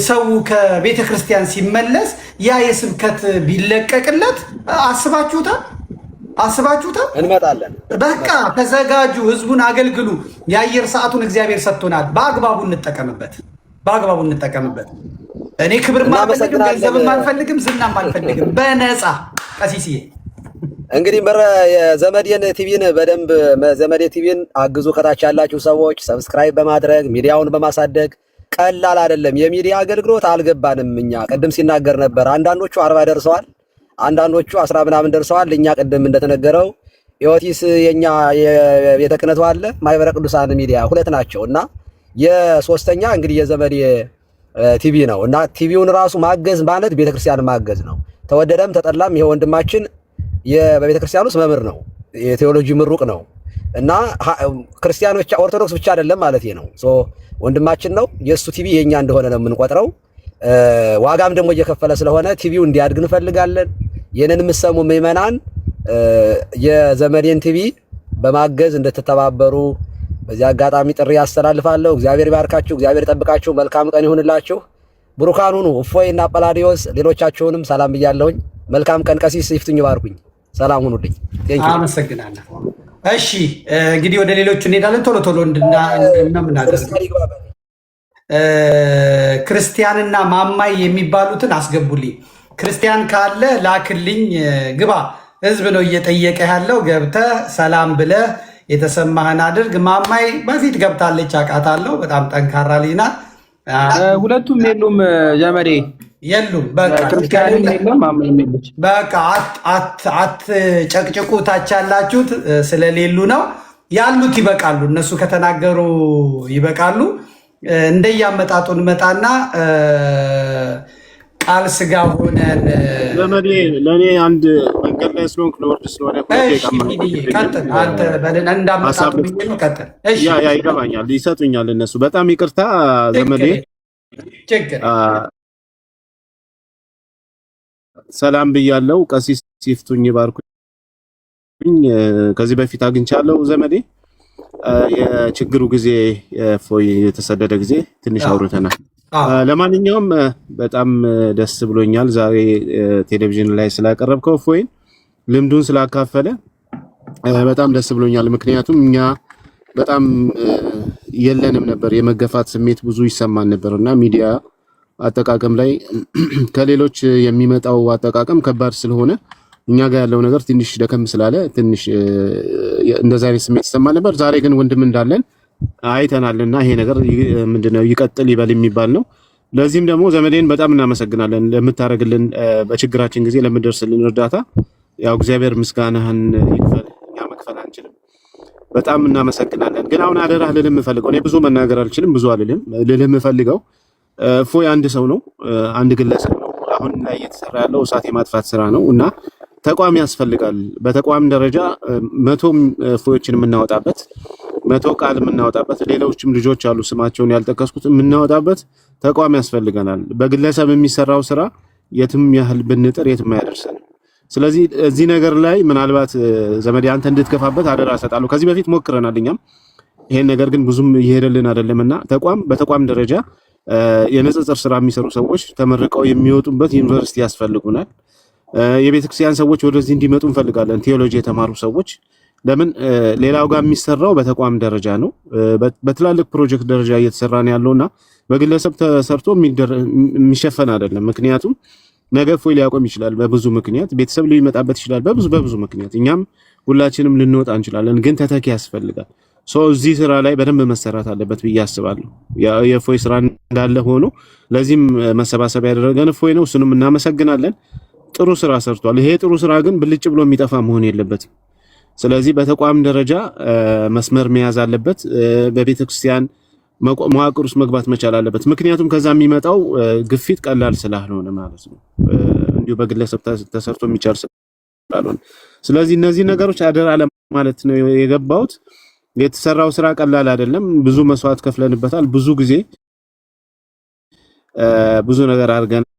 ሰው ከቤተ ክርስቲያን ሲመለስ ያ የስብከት ቢለቀቅለት አስባችሁታል? እንመጣለን። በቃ ተዘጋጁ፣ ህዝቡን አገልግሉ። የአየር ሰዓቱን እግዚአብሔር ሰጥቶናል። በአግባቡ እንጠቀምበት። እኔ ክብር አልፈልግም፣ ገንዘብም አልፈልግም፣ ዝናም አልፈልግም። በነፃ ቀሲስዬ እንግዲህ የዘመዴን ቲቪን በደንብ ዘመዴ ቲቪን አግዙ። ከታች ያላችሁ ሰዎች ሰብስክራይብ በማድረግ ሚዲያውን በማሳደግ ቀላል አይደለም። የሚዲያ አገልግሎት አልገባንም። እኛ ቅድም ሲናገር ነበር። አንዳንዶቹ 40 ደርሰዋል፣ አንዳንዶቹ 10 ምናምን ደርሰዋል። እኛ ቅድም እንደተነገረው ኢዮቲስ የኛ የቤተ ክህነቱ አለ፣ ማህበረ ቅዱሳን ሚዲያ 2 ናቸው እና የሶስተኛ እንግዲህ የዘመዴ ቲቪ ነው እና ቲቪውን ራሱ ማገዝ ማለት ቤተክርስቲያን ማገዝ ነው። ተወደደም ተጠላም ይሄ ወንድማችን በቤተክርስቲያን ውስጥ መምህር ነው፣ የቴዎሎጂ ምሩቅ ነው እና ክርስቲያኖች ኦርቶዶክስ ብቻ አይደለም ማለት ነው። ወንድማችን ነው። የሱ ቲቪ የኛ እንደሆነ ነው የምንቆጥረው። ዋጋም ደግሞ እየከፈለ ስለሆነ ቲቪው እንዲያድግ እንፈልጋለን። የነን የምትሰሙ ምዕመናን የዘመዴን ቲቪ በማገዝ እንድትተባበሩ በዚህ አጋጣሚ ጥሪ ያስተላልፋለሁ። እግዚአብሔር ይባርካችሁ፣ እግዚአብሔር ይጠብቃችሁ። መልካም ቀን ይሁንላችሁ። ብሩካን ሁኑ። እፎይ እና ጳላዲዮስ ሌሎቻችሁንም ሰላም ብያለሁኝ። መልካም ቀን። ቀሲስ ይፍቱኝ፣ ባርኩኝ። ሰላም ሁኑልኝ። አመሰግናለሁ። እሺ እንግዲህ ወደ ሌሎቹ እንሄዳለን። ቶሎ ክርስቲያንና ማማይ የሚባሉትን አስገቡልኝ። ክርስቲያን ካለ ላክልኝ፣ ግባ። ህዝብ ነው እየጠየቀ ያለው። ገብተህ ሰላም ብለህ የተሰማህን አድርግ። ማማይ በፊት ገብታለች አውቃታለሁ። በጣም ጠንካራ ልጅ ናት። ሁለቱም የሉም ዘመዴ የሉም። ክርስቲያንም የለም ማመንም የለች። በቃ አትጨቅጭቁ። ታች ያላችሁት ስለሌሉ ነው። ያሉት ይበቃሉ። እነሱ ከተናገሩ ይበቃሉ። እንደያመጣጡን መጣና ቃል ስጋ ሆነን ዘመዴ ለእኔ አንድ መንገድ ላይ ስለሆንክ ለወርድ ስለሆነ ቀጥል። አንተ እንዳመጣጡ ነው። ቀጥል። ያ ይገባኛል። ይሰጡኛል እነሱ። በጣም ይቅርታ ዘመዴ። ሰላም ብያለው። ቀሲስ ሲፍቱኝ ባርኩኝ። ከዚህ በፊት አግኝቻለሁ ዘመዴ። የችግሩ ጊዜ ፎይ የተሰደደ ጊዜ ትንሽ አውርተናል። ለማንኛውም በጣም ደስ ብሎኛል ዛሬ ቴሌቪዥን ላይ ስላቀረብከው ፎይን ልምዱን ስላካፈለ በጣም ደስ ብሎኛል። ምክንያቱም እኛ በጣም የለንም ነበር፣ የመገፋት ስሜት ብዙ ይሰማን ነበርና ሚዲያ አጠቃቀም ላይ ከሌሎች የሚመጣው አጠቃቀም ከባድ ስለሆነ እኛ ጋር ያለው ነገር ትንሽ ደከም ስላለ ትንሽ እንደዛ አይነት ስሜት ይሰማን ነበር። ዛሬ ግን ወንድም እንዳለን አይተናልና ይሄ ነገር ምንድነው ይቀጥል ይበል የሚባል ነው። ለዚህም ደግሞ ዘመዴን በጣም እናመሰግናለን ለምታረግልን በችግራችን ጊዜ ለምደርስልን እርዳታ። ያው እግዚአብሔር ምስጋናህን ይክፈል፣ እኛ መክፈል አንችልም። በጣም እናመሰግናለን። ግን አሁን አደራህ ልልህ የምፈልገው እኔ ብዙ መናገር አልችልም፣ ብዙ አልልም። ልልህ የምፈልገው ፎይ አንድ ሰው ነው፣ አንድ ግለሰብ ነው። አሁን ላይ እየተሰራ ያለው እሳት የማጥፋት ስራ ነው እና ተቋም ያስፈልጋል። በተቋም ደረጃ 100 ፎዮችን የምናወጣበት 100 ቃል የምናወጣበት ሌሎችም ልጆች አሉ ስማቸውን ያልጠቀስኩት የምናወጣበት ተቋም ያስፈልገናል። በግለሰብ የሚሰራው ስራ የትም ያህል ብንጥር የትም አያደርሰን። ስለዚህ እዚህ ነገር ላይ ምናልባት ዘመዴ አንተ እንድትከፋበት አደራ እሰጣለሁ። ከዚህ በፊት ሞክረናል እኛም ይሄን ነገር ግን ብዙም እየሄደልን አይደለምና በተቋም ደረጃ የንጽጽር ስራ የሚሰሩ ሰዎች ተመርቀው የሚወጡበት ዩኒቨርሲቲ ያስፈልጉናል። የቤተክርስቲያን ሰዎች ወደዚህ እንዲመጡ እንፈልጋለን። ቴዎሎጂ የተማሩ ሰዎች ለምን ሌላው ጋር የሚሰራው በተቋም ደረጃ ነው። በትላልቅ ፕሮጀክት ደረጃ እየተሰራ ነው ያለውና በግለሰብ ተሰርቶ የሚሸፈን አይደለም። ምክንያቱም ነገ ፎይ ሊያቆም ይችላል በብዙ ምክንያት፣ ቤተሰብ ሊመጣበት ይችላል በብዙ ምክንያት፣ እኛም ሁላችንም ልንወጣ እንችላለን። ግን ተተኪ ያስፈልጋል። እዚህ ስራ ላይ በደንብ መሰራት አለበት ብዬ አስባለሁ። የፎይ ስራ እንዳለ ሆኖ ለዚህም መሰባሰብ ያደረገን ፎይ ነው። እሱንም እናመሰግናለን። ጥሩ ስራ ሰርቷል። ይሄ ጥሩ ስራ ግን ብልጭ ብሎ የሚጠፋ መሆን የለበትም። ስለዚህ በተቋም ደረጃ መስመር መያዝ አለበት። በቤተክርስቲያን መዋቅር ውስጥ መግባት መቻል አለበት። ምክንያቱም ከዛ የሚመጣው ግፊት ቀላል ስላልሆነ ማለት ነው። እንዲሁ በግለሰብ ተሰርቶ የሚቻል ስላልሆነ ስለዚህ እነዚህ ነገሮች አደራ ለማለት ነው የገባሁት። የተሰራው ስራ ቀላል አይደለም። ብዙ መስዋዕት ከፍለንበታል። ብዙ ጊዜ ብዙ ነገር አድርገናል።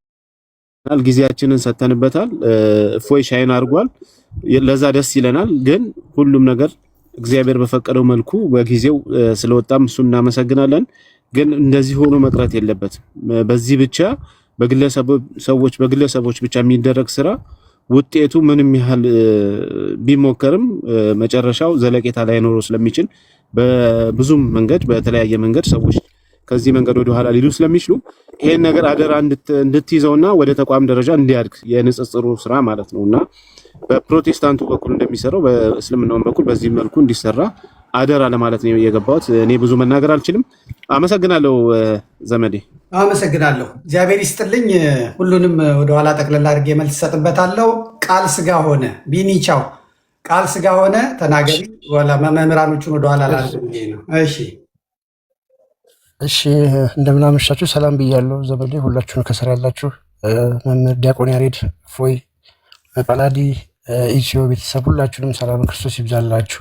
ጊዜያችንን ሰተንበታል። ፎይ ሻይን አድርጓል። ለዛ ደስ ይለናል። ግን ሁሉም ነገር እግዚአብሔር በፈቀደው መልኩ በጊዜው ስለወጣም እሱ እናመሰግናለን። ግን እንደዚህ ሆኖ መቅረት የለበትም። በዚህ ብቻ በግለሰቦች ብቻ የሚደረግ ስራ ውጤቱ ምንም ያህል ቢሞከርም መጨረሻው ዘለቄታ ላይኖረው ስለሚችል በብዙም መንገድ በተለያየ መንገድ ሰዎች ከዚህ መንገድ ወደ ኋላ ሊሉ ስለሚችሉ ይሄን ነገር አደራ እንድትይዘውና ወደ ተቋም ደረጃ እንዲያድግ የንጽጽሩ ስራ ማለት ነውና በፕሮቴስታንቱ በኩል እንደሚሰራው በእስልምናው በኩል በዚህ መልኩ እንዲሰራ አደራ ለማለት ነው የገባሁት። እኔ ብዙ መናገር አልችልም። አመሰግናለሁ ዘመዴ። አመሰግናለሁ። እግዚአብሔር ይስጥልኝ። ሁሉንም ወደ ኋላ ጠቅለል አድርጌ መልስ ሰጥበታለሁ። ቃል ስጋ ሆነ ቢኒቻው ቃል ስጋ ሆነ ተናገሪ። ወላ መምህራኖቹን ወደ ኋላ ላድርግ ነው። እሺ እንደምን አመሻችሁ። ሰላም ብያለሁ ዘመዴ። ሁላችሁን ከስራ ያላችሁ መምህር ዲያቆን ያሬድ፣ ፎይ፣ ጳላዲ፣ ኢትዮ ቤተሰብ ሁላችሁንም ሰላም ክርስቶስ ይብዛላችሁ።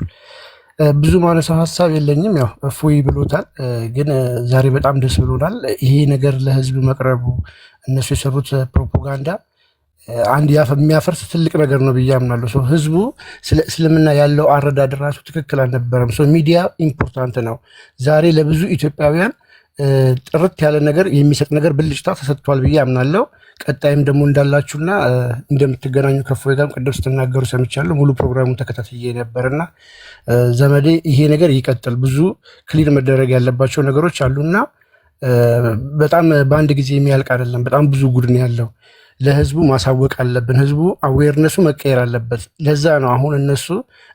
ብዙ ማነሳው ሀሳብ የለኝም። ያው ፎይ ብሎታል። ግን ዛሬ በጣም ደስ ብሎናል። ይሄ ነገር ለህዝብ መቅረቡ እነሱ የሰሩት ፕሮፓጋንዳ አንድ የሚያፈርስ ትልቅ ነገር ነው ብዬ አምናለሁ። ህዝቡ ስለ እስልምና ያለው አረዳድ ራሱ ትክክል አልነበረም። ሚዲያ ኢምፖርታንት ነው። ዛሬ ለብዙ ኢትዮጵያውያን ጥርት ያለ ነገር የሚሰጥ ነገር ብልጭታ ተሰጥቷል ብዬ አምናለሁ። ቀጣይም ደግሞ እንዳላችሁና እንደምትገናኙ ከፎይ ጋርም ቅድም ስትናገሩ ሰምቻለሁ። ሙሉ ፕሮግራሙን ተከታትዬ ነበርና ዘመዴ ይሄ ነገር ይቀጥል። ብዙ ክሊር መደረግ ያለባቸው ነገሮች አሉና በጣም በአንድ ጊዜ የሚያልቅ አይደለም። በጣም ብዙ ጉድ ነው ያለው። ለህዝቡ ማሳወቅ አለብን። ህዝቡ አዌርነሱ መቀየር አለበት። ለዛ ነው አሁን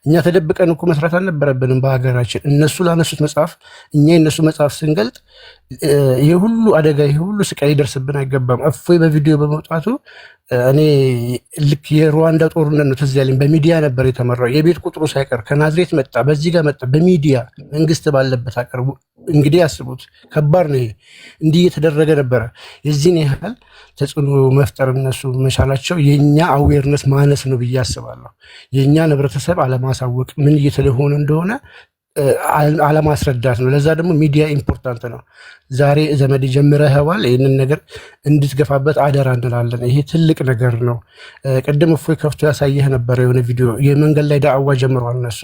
እኛ ተደብቀን እኮ መስራት አልነበረብንም በሀገራችን። እነሱ ላነሱት መጽሐፍ እኛ የነሱ መጽሐፍ ስንገልጥ ይሄ ሁሉ አደጋ ይሄ ሁሉ ስቃይ ሊደርስብን አይገባም። እፎይ በቪዲዮ በመውጣቱ እኔ ልክ የሩዋንዳ ጦርነት ነው ትዝ ያለኝ። በሚዲያ ነበር የተመራው። የቤት ቁጥሩ ሳይቀር ከናዝሬት መጣ፣ በዚህ ጋር መጣ፣ በሚዲያ መንግስት ባለበት አቀርቡ። እንግዲህ አስቡት፣ ከባድ ነው። እንዲህ እየተደረገ ነበረ። የዚህን ያህል ተጽዕኖ መፍጠር እነሱ መቻላቸው የእኛ አዌርነስ ማነስ ነው ብዬ አስባለሁ። የእኛን ህብረተሰብ አለማሳወቅ ምን እየተሆነ እንደሆነ አለማስረዳት ነው። ለዛ ደግሞ ሚዲያ ኢምፖርታንት ነው። ዛሬ ዘመድ ጀምረኸዋል፣ ይህንን ነገር እንድትገፋበት አደራ እንላለን። ይሄ ትልቅ ነገር ነው። ቅድም እፎይ ከፍቶ ያሳየህ ነበረ የሆነ ቪዲዮ፣ የመንገድ ላይ ዳዕዋ ጀምረዋል እነሱ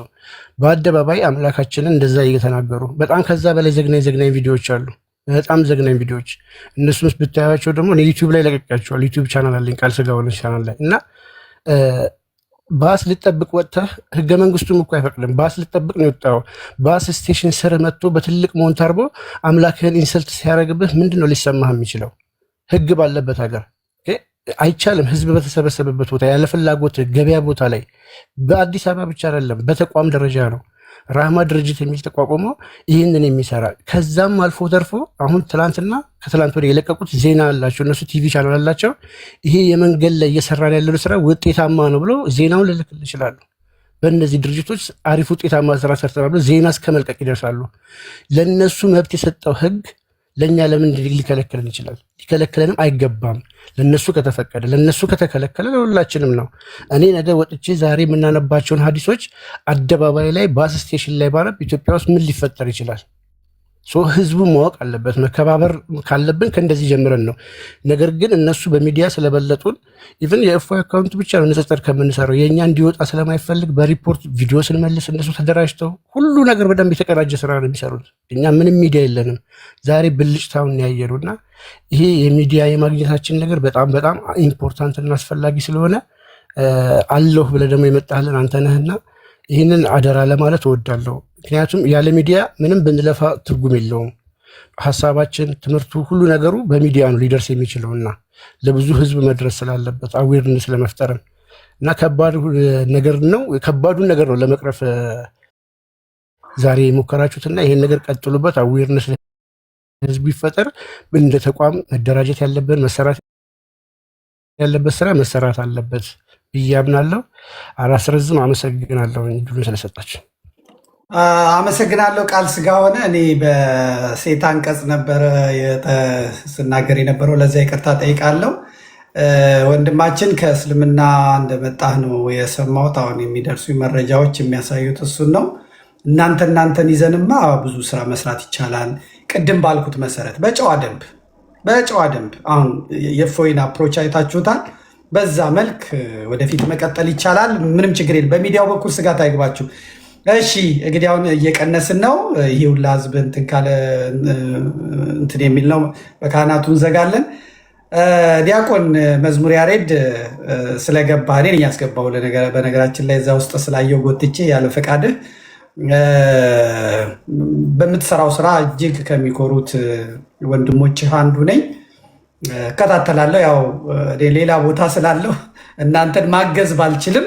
በአደባባይ አምላካችንን እንደዛ እየተናገሩ። በጣም ከዛ በላይ ዘግናኝ ቪዲዮዎች አሉ፣ በጣም ዘግናኝ ቪዲዮዎች። እነሱም ብታያቸው ደግሞ ዩቲዩብ ላይ ለቀቃቸዋል። ዩቲዩብ ቻናል አለኝ፣ ቃል ስጋ ወለድ ቻናል ላይ እና ባስ ልጠብቅ ወጥተህ ህገ መንግስቱም እኮ አይፈቅድም። ባስ ልጠብቅ ነው የወጣው። ባስ ስቴሽን ስር መጥቶ በትልቅ ሞንታርቦ አምላክህን ኢንሰልት ሲያደርግብህ ምንድን ነው ሊሰማህ የሚችለው? ህግ ባለበት ሀገር አይቻልም። ህዝብ በተሰበሰበበት ቦታ ያለ ፍላጎት ገበያ ቦታ ላይ በአዲስ አበባ ብቻ አይደለም፣ በተቋም ደረጃ ነው። ራህማ ድርጅት የሚል ተቋቁሞ ይህንን የሚሰራ ከዛም አልፎ ተርፎ አሁን ትላንትና ከትላንት ወዲያ የለቀቁት ዜና አላቸው እነሱ ቲቪ ቻናል አላቸው። ይሄ የመንገድ ላይ እየሰራ ያለው ስራ ውጤታማ ነው ብሎ ዜናውን ልልክል ይችላሉ። በእነዚህ ድርጅቶች አሪፍ ውጤታማ ስራ ሰርተናል ብሎ ዜና እስከ መልቀቅ ይደርሳሉ። ለእነሱ መብት የሰጠው ህግ ለእኛ ለምን ሊከለክለን ይችላል? ሊከለክለንም አይገባም። ለነሱ ከተፈቀደ ለነሱ ከተከለከለ ለሁላችንም ነው። እኔ ነገ ወጥቼ ዛሬ የምናነባቸውን ሀዲሶች አደባባይ ላይ ባስ ስቴሽን ላይ ባነብ ኢትዮጵያ ውስጥ ምን ሊፈጠር ይችላል? ህዝቡ ማወቅ አለበት። መከባበር ካለብን ከእንደዚህ ጀምረን ነው። ነገር ግን እነሱ በሚዲያ ስለበለጡን ኢቭን የእፎይ አካውንት ብቻ ነው ንጽጽር ከምንሰራው የእኛ እንዲወጣ ስለማይፈልግ በሪፖርት ቪዲዮ ስንመልስ እነሱ ተደራጅተው ሁሉ ነገር በደንብ የተቀናጀ ስራ ነው የሚሰሩት። እኛ ምንም ሚዲያ የለንም። ዛሬ ብልጭታውን ያየሩ እና ይሄ የሚዲያ የማግኘታችን ነገር በጣም በጣም ኢምፖርታንት እና አስፈላጊ ስለሆነ አለሁ ብለህ ደግሞ የመጣልን አንተ ነህና ይህንን አደራ ለማለት እወዳለሁ። ምክንያቱም ያለ ሚዲያ ምንም ብንለፋ ትርጉም የለውም። ሀሳባችን፣ ትምህርቱ፣ ሁሉ ነገሩ በሚዲያ ነው ሊደርስ የሚችለውና ለብዙ ህዝብ መድረስ ስላለበት አዌርነስ ለመፍጠርን እና ከባድ ነገር ነው። ከባዱን ነገር ነው ለመቅረፍ ዛሬ የሞከራችሁትና ይሄን ነገር ቀጥሉበት። አዌርነስ ህዝቡ ይፈጠር። እንደ ተቋም መደራጀት ያለበት መሰራት ያለበት ስራ መሰራት አለበት ብዬ አምናለሁ። አላስረዝም። አመሰግናለሁ እድሉን ስለሰጣችሁ። አመሰግናለሁ። ቃል ስጋ ሆነ። እኔ በሴት አንቀጽ ነበረ ስናገር የነበረው፣ ለዛ ይቅርታ ጠይቃለሁ። ወንድማችን ከእስልምና እንደመጣህ ነው የሰማሁት። አሁን የሚደርሱ መረጃዎች የሚያሳዩት እሱን ነው። እናንተን ይዘንማ ብዙ ስራ መስራት ይቻላል። ቅድም ባልኩት መሰረት በጨዋ ደንብ አሁን የእፎይን አፕሮች አይታችሁታል። በዛ መልክ ወደፊት መቀጠል ይቻላል። ምንም ችግር የለም። በሚዲያው በኩል ስጋት አይግባችሁ። እሺ እንግዲህ አሁን እየቀነስን ነው። ይህ ሁላ ህዝብ እንትን ካለ እንትን የሚል ነው። በካህናቱ እንዘጋለን። ዲያቆን መዝሙር ያሬድ ስለገባ እኔን እያስገባው በነገራችን ላይ እዛ ውስጥ ስላየው ጎትቼ ያለ ፈቃድህ በምትሰራው ስራ እጅግ ከሚኮሩት ወንድሞችህ አንዱ ነኝ። እከታተላለሁ። ያው ሌላ ቦታ ስላለሁ እናንተን ማገዝ ባልችልም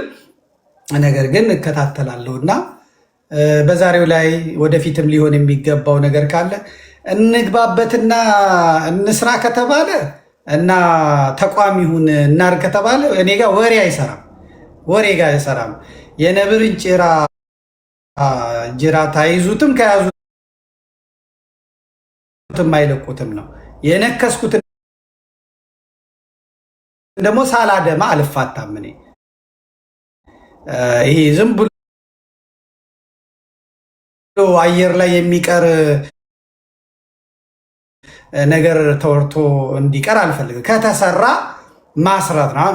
ነገር ግን እከታተላለሁ እና በዛሬው ላይ ወደፊትም ሊሆን የሚገባው ነገር ካለ እንግባበትና እንስራ ከተባለ እና ተቋም ይሁን እናድርግ ከተባለ እኔ ጋር ወሬ አይሰራም። የነብርን ጅራት አይዙትም፣ ከያዙትም አይለቁትም ነው። የነከስኩትን ደግሞ ሳላደማ አልፋታም። እኔ ይሄ ዝም ብሎ አየር ላይ የሚቀር ነገር ተወርቶ እንዲቀር አልፈልግም። ከተሰራ ማስራት ነው።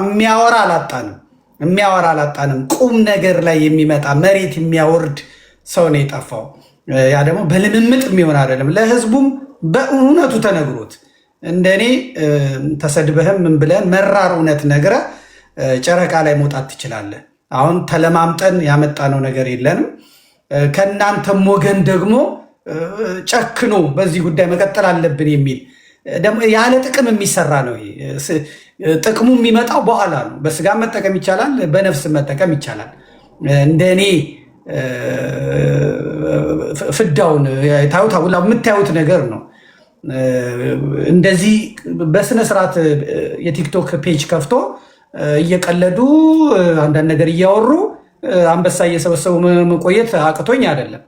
የሚያወራ አላጣንም። ቁም ነገር ላይ የሚመጣ መሬት የሚያወርድ ሰው ነው የጠፋው። ያ ደግሞ በልምምጥ የሚሆን አይደለም። ለህዝቡም በእውነቱ ተነግሮት እንደኔ ተሰድበህም ምን ብለን መራር እውነት ነግረ ጨረቃ ላይ መውጣት ትችላለህ። አሁን ተለማምጠን ያመጣነው ነገር የለንም። ከእናንተም ወገን ደግሞ ጨክኖ በዚህ ጉዳይ መቀጠል አለብን የሚል ደግሞ ያለ ጥቅም የሚሰራ ነው። ጥቅሙ የሚመጣው በኋላ ነው። በስጋ መጠቀም ይቻላል፣ በነፍስ መጠቀም ይቻላል። እንደኔ ፍዳውን የምታዩት ነገር ነው። እንደዚህ በስነ ስርዓት የቲክቶክ ፔጅ ከፍቶ እየቀለዱ አንዳንድ ነገር እያወሩ አንበሳ እየሰበሰቡ መቆየት አቅቶኝ አይደለም።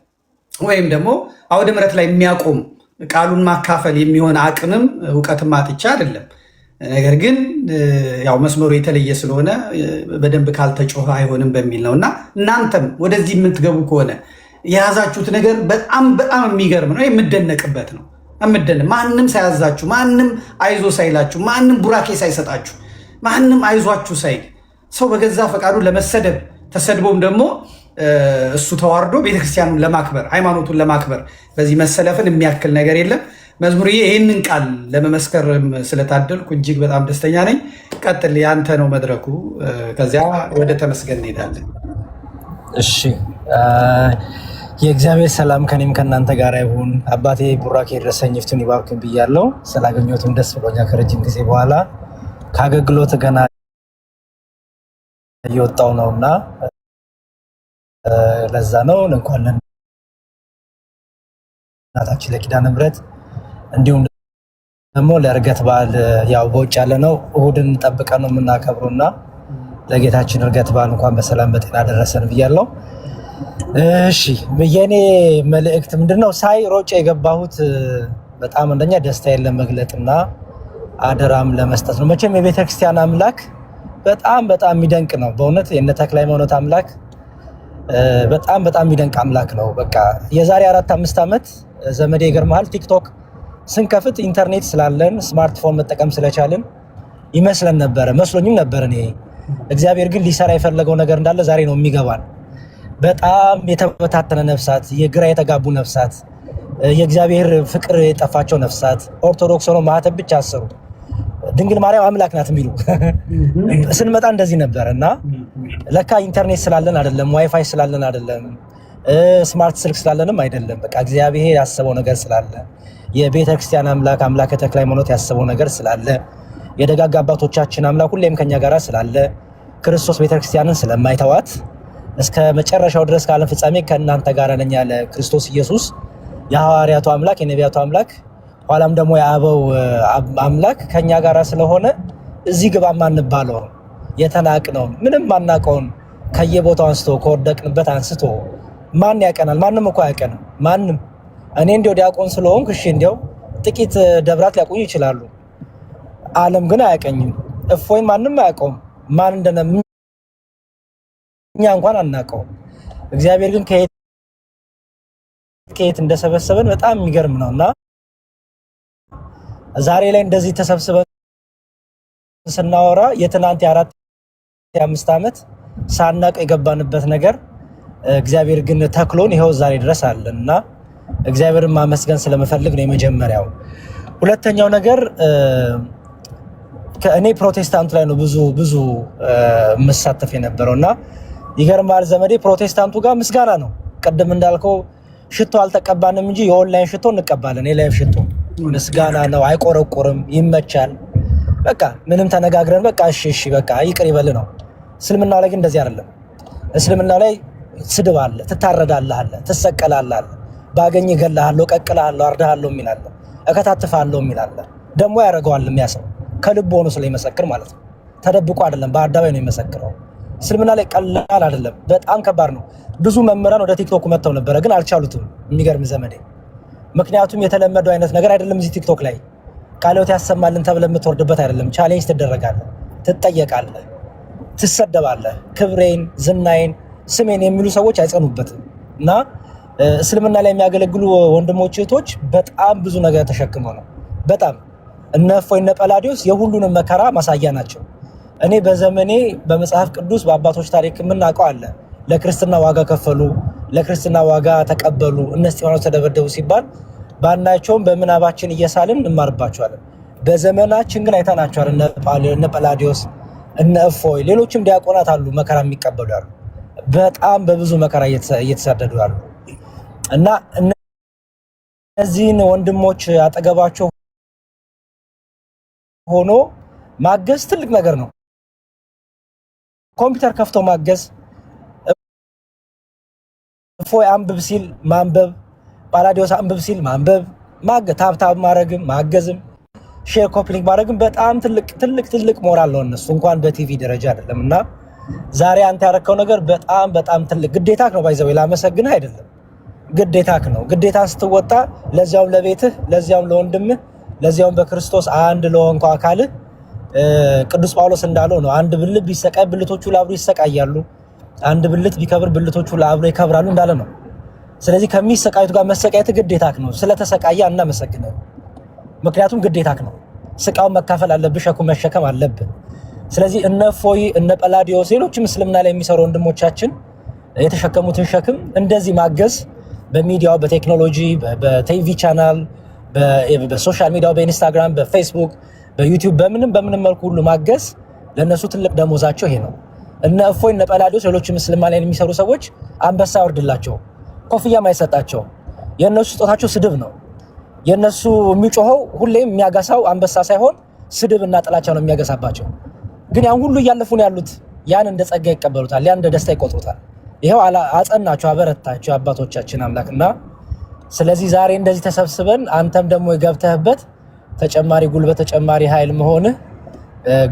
ወይም ደግሞ አውደ ምሕረት ላይ የሚያቆም ቃሉን ማካፈል የሚሆን አቅምም እውቀትም አጥቻ አይደለም። ነገር ግን ያው መስመሩ የተለየ ስለሆነ በደንብ ካልተጮኸ አይሆንም በሚል ነው እና እናንተም ወደዚህ የምትገቡ ከሆነ የያዛችሁት ነገር በጣም የሚገርም ነው፣ የምደነቅበት ነው። ማንም ሳያዛችሁ፣ ማንም አይዞ ሳይላችሁ፣ ማንም ቡራኬ ሳይሰጣችሁ፣ ማንም አይዟችሁ ሳይል ሰው በገዛ ፈቃዱ ለመሰደብ ተሰድቦም ደግሞ እሱ ተዋርዶ ቤተክርስቲያኑን ለማክበር ሃይማኖቱን ለማክበር በዚህ መሰለፍን የሚያክል ነገር የለም። መዝሙርዬ ይህንን ቃል ለመመስከር ስለታደልኩ እጅግ በጣም ደስተኛ ነኝ። ቀጥል፣ ያንተ ነው መድረኩ። ከዚያ ወደ ተመስገን እንሄዳለን። እሺ፣ የእግዚአብሔር ሰላም ከኔም ከእናንተ ጋር ይሁን። አባቴ ቡራኬ ድረሰኝ ይፍቱን ይባርክን ብያለሁ። ስላገኘሁትም ደስ ብሎኛል። ከረጅም ጊዜ በኋላ ከአገልግሎት ገና እየወጣው ነውና ለዛ ነው። እንኳን ለእናታችን ለኪዳነ ምሕረት እንዲሁም ደግሞ ለዕርገት በዓል ያው በውጭ ያለ ነው እሁድን ጠብቀን ነው የምናከብሩና ለጌታችን ዕርገት በዓል እንኳን በሰላም በጤና ደረሰን ብያለሁ። እሺ የኔ መልእክት ምንድነው? ሳይ ሮጬ የገባሁት በጣም አንደኛ ደስታዬን ለመግለጥና አደራም ለመስጠት ነው። መቼም የቤተክርስቲያን አምላክ በጣም የሚደንቅ ነው በእውነት። የእነ ተክለ ሃይማኖት አምላክ በጣም የሚደንቅ አምላክ ነው። በቃ የዛሬ 4-5 ዓመት ዘመዴ ይገርምሃል፣ ቲክቶክ ስንከፍት ኢንተርኔት ስላለን ስማርትፎን መጠቀም ስለቻልን ይመስለን ነበረ፣ መስሎኝም ነበር እኔ። እግዚአብሔር ግን ሊሰራ የፈለገው ነገር እንዳለ ዛሬ ነው የሚገባን። በጣም የተበታተነ ነፍሳት፣ የግራ የተጋቡ ነፍሳት፣ የእግዚአብሔር ፍቅር የጠፋቸው ነፍሳት ኦርቶዶክስ ሆኖ ማህተብ ብቻ አሰሩ። ድንግል ማርያም አምላክ ናት የሚሉ ስንመጣ እንደዚህ ነበር እና ለካ ኢንተርኔት ስላለን አይደለም፣ ዋይፋይ ስላለን አይደለም፣ ስማርት ስልክ ስላለንም አይደለም። በቃ እግዚአብሔር ያሰበው ነገር ስላለ፣ የቤተክርስቲያን አምላክ ተክለ ሃይማኖት ያሰበው ነገር ስላለ፣ የደጋጋ አባቶቻችን አምላክ ሁሌም ከኛ ጋር ስላለ፣ ክርስቶስ ቤተክርስቲያንን ስለማይተዋት እስከ መጨረሻው ድረስ ከዓለም ፍጻሜ ከእናንተ ጋር ነኝ ያለ ክርስቶስ ኢየሱስ የሐዋርያቱ አምላክ የነቢያቱ አምላክ ኋላም ደግሞ የአበው አምላክ ከኛ ጋር ስለሆነ እዚህ ግባ ማንባለው የተናቅነው ምንም ማናቀውን ከየቦታው አንስቶ ከወደቅንበት አንስቶ ማን ያቀናል? ማንም እኮ ያቀናል። ማንም እኔ እንዲያው ዲያቆን ስለሆንኩ እሺ እንዲያው ጥቂት ደብራት ሊያቆዩ ይችላሉ። ዓለም ግን አያቀኝም። እፎይን ማንም አያውቀውም። ማን እንደነ እኛ እንኳን አናውቀውም። እግዚአብሔር ግን ከየት እንደሰበሰበን በጣም የሚገርም ነውና ዛሬ ላይ እንደዚህ ተሰብስበን ስናወራ የትናንት የ4-5 ዓመት ሳናውቅ የገባንበት ነገር እግዚአብሔር ግን ተክሎን ይኸው ዛሬ ድረስ አለና እግዚአብሔርን ማመስገን ስለመፈልግ ነው የመጀመሪያው። ሁለተኛው ነገር ከእኔ ፕሮቴስታንት ላይ ነው ብዙ መሳተፍ የነበረውና ይገርማል ዘመዴ ፕሮቴስታንቱ ጋር ምስጋና ነው። ቅድም እንዳልከው ሽቶ አልተቀባንም እንጂ የኦንላይን ሽቶ እንቀባለን። የላይቭ ሽቶ ምስጋና ነው። አይቆረቁርም፣ ይመቻል። በቃ ምንም ተነጋግረን በቃ እሺ በቃ ይቅር ይበል ነው። እስልምናው ላይ ግን እንደዚህ አይደለም። እስልምናው ላይ ስድብ አለ፣ ትታረዳለህ አለ፣ ትሰቀላለህ አለ፣ ባገኝ እገልሃለሁ፣ ቀቅልሃለሁ፣ አርዳሃለሁ የሚል አለ፣ እከታትፋለሁ የሚል አለ። ደግሞ ያደርገዋል የሚያሰው ከልብ ሆኖ ስለሚመሰክር ማለት ነው። ተደብቆ አይደለም፣ በአደባባይ ነው የሚመሰክረው። እስልምና ላይ ቀላል አይደለም፣ በጣም ከባድ ነው። ብዙ መምህራን ወደ ቲክቶክ መጥተው ነበረ፣ ግን አልቻሉትም። የሚገርም ዘመዴ። ምክንያቱም የተለመደው አይነት ነገር አይደለም። እዚህ ቲክቶክ ላይ ቃልዎት ያሰማልን ተብለህ የምትወርድበት አይደለም። ቻሌንጅ ትደረጋለህ፣ ትጠየቃለህ፣ ትሰደባለህ። ክብሬን፣ ዝናዬን፣ ስሜን የሚሉ ሰዎች አይጸኑበትም እና እስልምና ላይ የሚያገለግሉ ወንድሞች እህቶች በጣም ብዙ ነገር ተሸክመው ነው። በጣም እነ እፎይ እነ ጳላዲዮስ የሁሉንም መከራ ማሳያ ናቸው። እኔ በዘመኔ በመጽሐፍ ቅዱስ በአባቶች ታሪክ የምናውቀው አለ። ለክርስትና ዋጋ ከፈሉ፣ ለክርስትና ዋጋ ተቀበሉ፣ እነ እስጢፋኖስ ተደበደቡ ሲባል ባናቸውም በምናባችን እየሳልን እንማርባቸዋለን። በዘመናችን ግን አይተናቸዋል። እነ ጳላዲዮስ እነ እፎይ ሌሎችም ዲያቆናት አሉ መከራ የሚቀበሉ ያሉ፣ በጣም በብዙ መከራ እየተሰደዱ ያሉ እና እነዚህን ወንድሞች አጠገባቸው ሆኖ ማገዝ ትልቅ ነገር ነው። ኮምፒውተር ከፍቶ ማገዝ፣ እፎይ አንብብ ሲል ማንበብ፣ ጳላዲዮስ አንብብ ሲል ማንበብ፣ ታብታብ ማድረግም ማገዝም ሼር ኮፒ ሊንክ ማድረግም በጣም ትልቅ ሞራል ነው እነሱ እንኳን በቲቪ ደረጃ አይደለም። እና ዛሬ አንተ ያረከው ነገር በጣም ትልቅ ግዴታክ ነው። ባይዘው ላመሰግንህ አይደለም ግዴታክ ነው። ግዴታን ስትወጣ ለዚያውም ለቤትህ፣ ለዚያውም ለወንድምህ፣ ለዚያውም በክርስቶስ አንድ ለሆንከው አካልህ ቅዱስ ጳውሎስ እንዳለው ነው አንድ ብልት ቢሰቃይ ብልቶቹ ለአብሮ ይሰቃያሉ፣ አንድ ብልት ቢከብር ብልቶቹ ለአብሮ ይከብራሉ እንዳለ ነው። ስለዚህ ከሚሰቃዩት ጋር መሰቃየት ግዴታክ ነው። ስለተሰቃየ እናመሰግንህ። ምክንያቱም ግዴታክ ነው። ስቃውን መካፈል አለብህ፣ ሸክም መሸከም አለብህ። ስለዚህ እነ እፎይ እነ ጳላዲዮስ ሌሎችም እስልምና ላይ የሚሰሩ ወንድሞቻችን የተሸከሙትን ሸክም እንደዚህ ማገዝ በሚዲያው በቴክኖሎጂ በቲቪ ቻናል በሶሻል ሚዲያው በኢንስታግራም በፌስቡክ በዩቲዩብ በምንም መልኩ ሁሉ ማገዝ ለነሱ ትልቅ ደሞዛቸው ይሄ ነው። እነ እፎይ እነ ጳላዲዮስ ሌሎችም እስልምና ላይ የሚሰሩ ሰዎች አንበሳ ያወርድላቸው፣ ኮፍያ ማይሰጣቸው። የነሱ ስጦታቸው ስድብ ነው። የነሱ የሚጮኸው ሁሌም የሚያጋሳው አንበሳ ሳይሆን ስድብና ጥላቻ ነው የሚያገሳባቸው። ግን ያን ሁሉ እያለፉ ነው ያሉት። ያን እንደ ጸጋ ይቀበሉታል፣ ያን እንደ ደስታ ይቆጥሩታል። ይሄው አጸናቸው፣ አበረታቸው አባቶቻችን አምላክና ስለዚህ ዛሬ እንደዚህ ተሰብስበን አንተም ደግሞ የገብተህበት ተጨማሪ ጉልበት ተጨማሪ ኃይል መሆን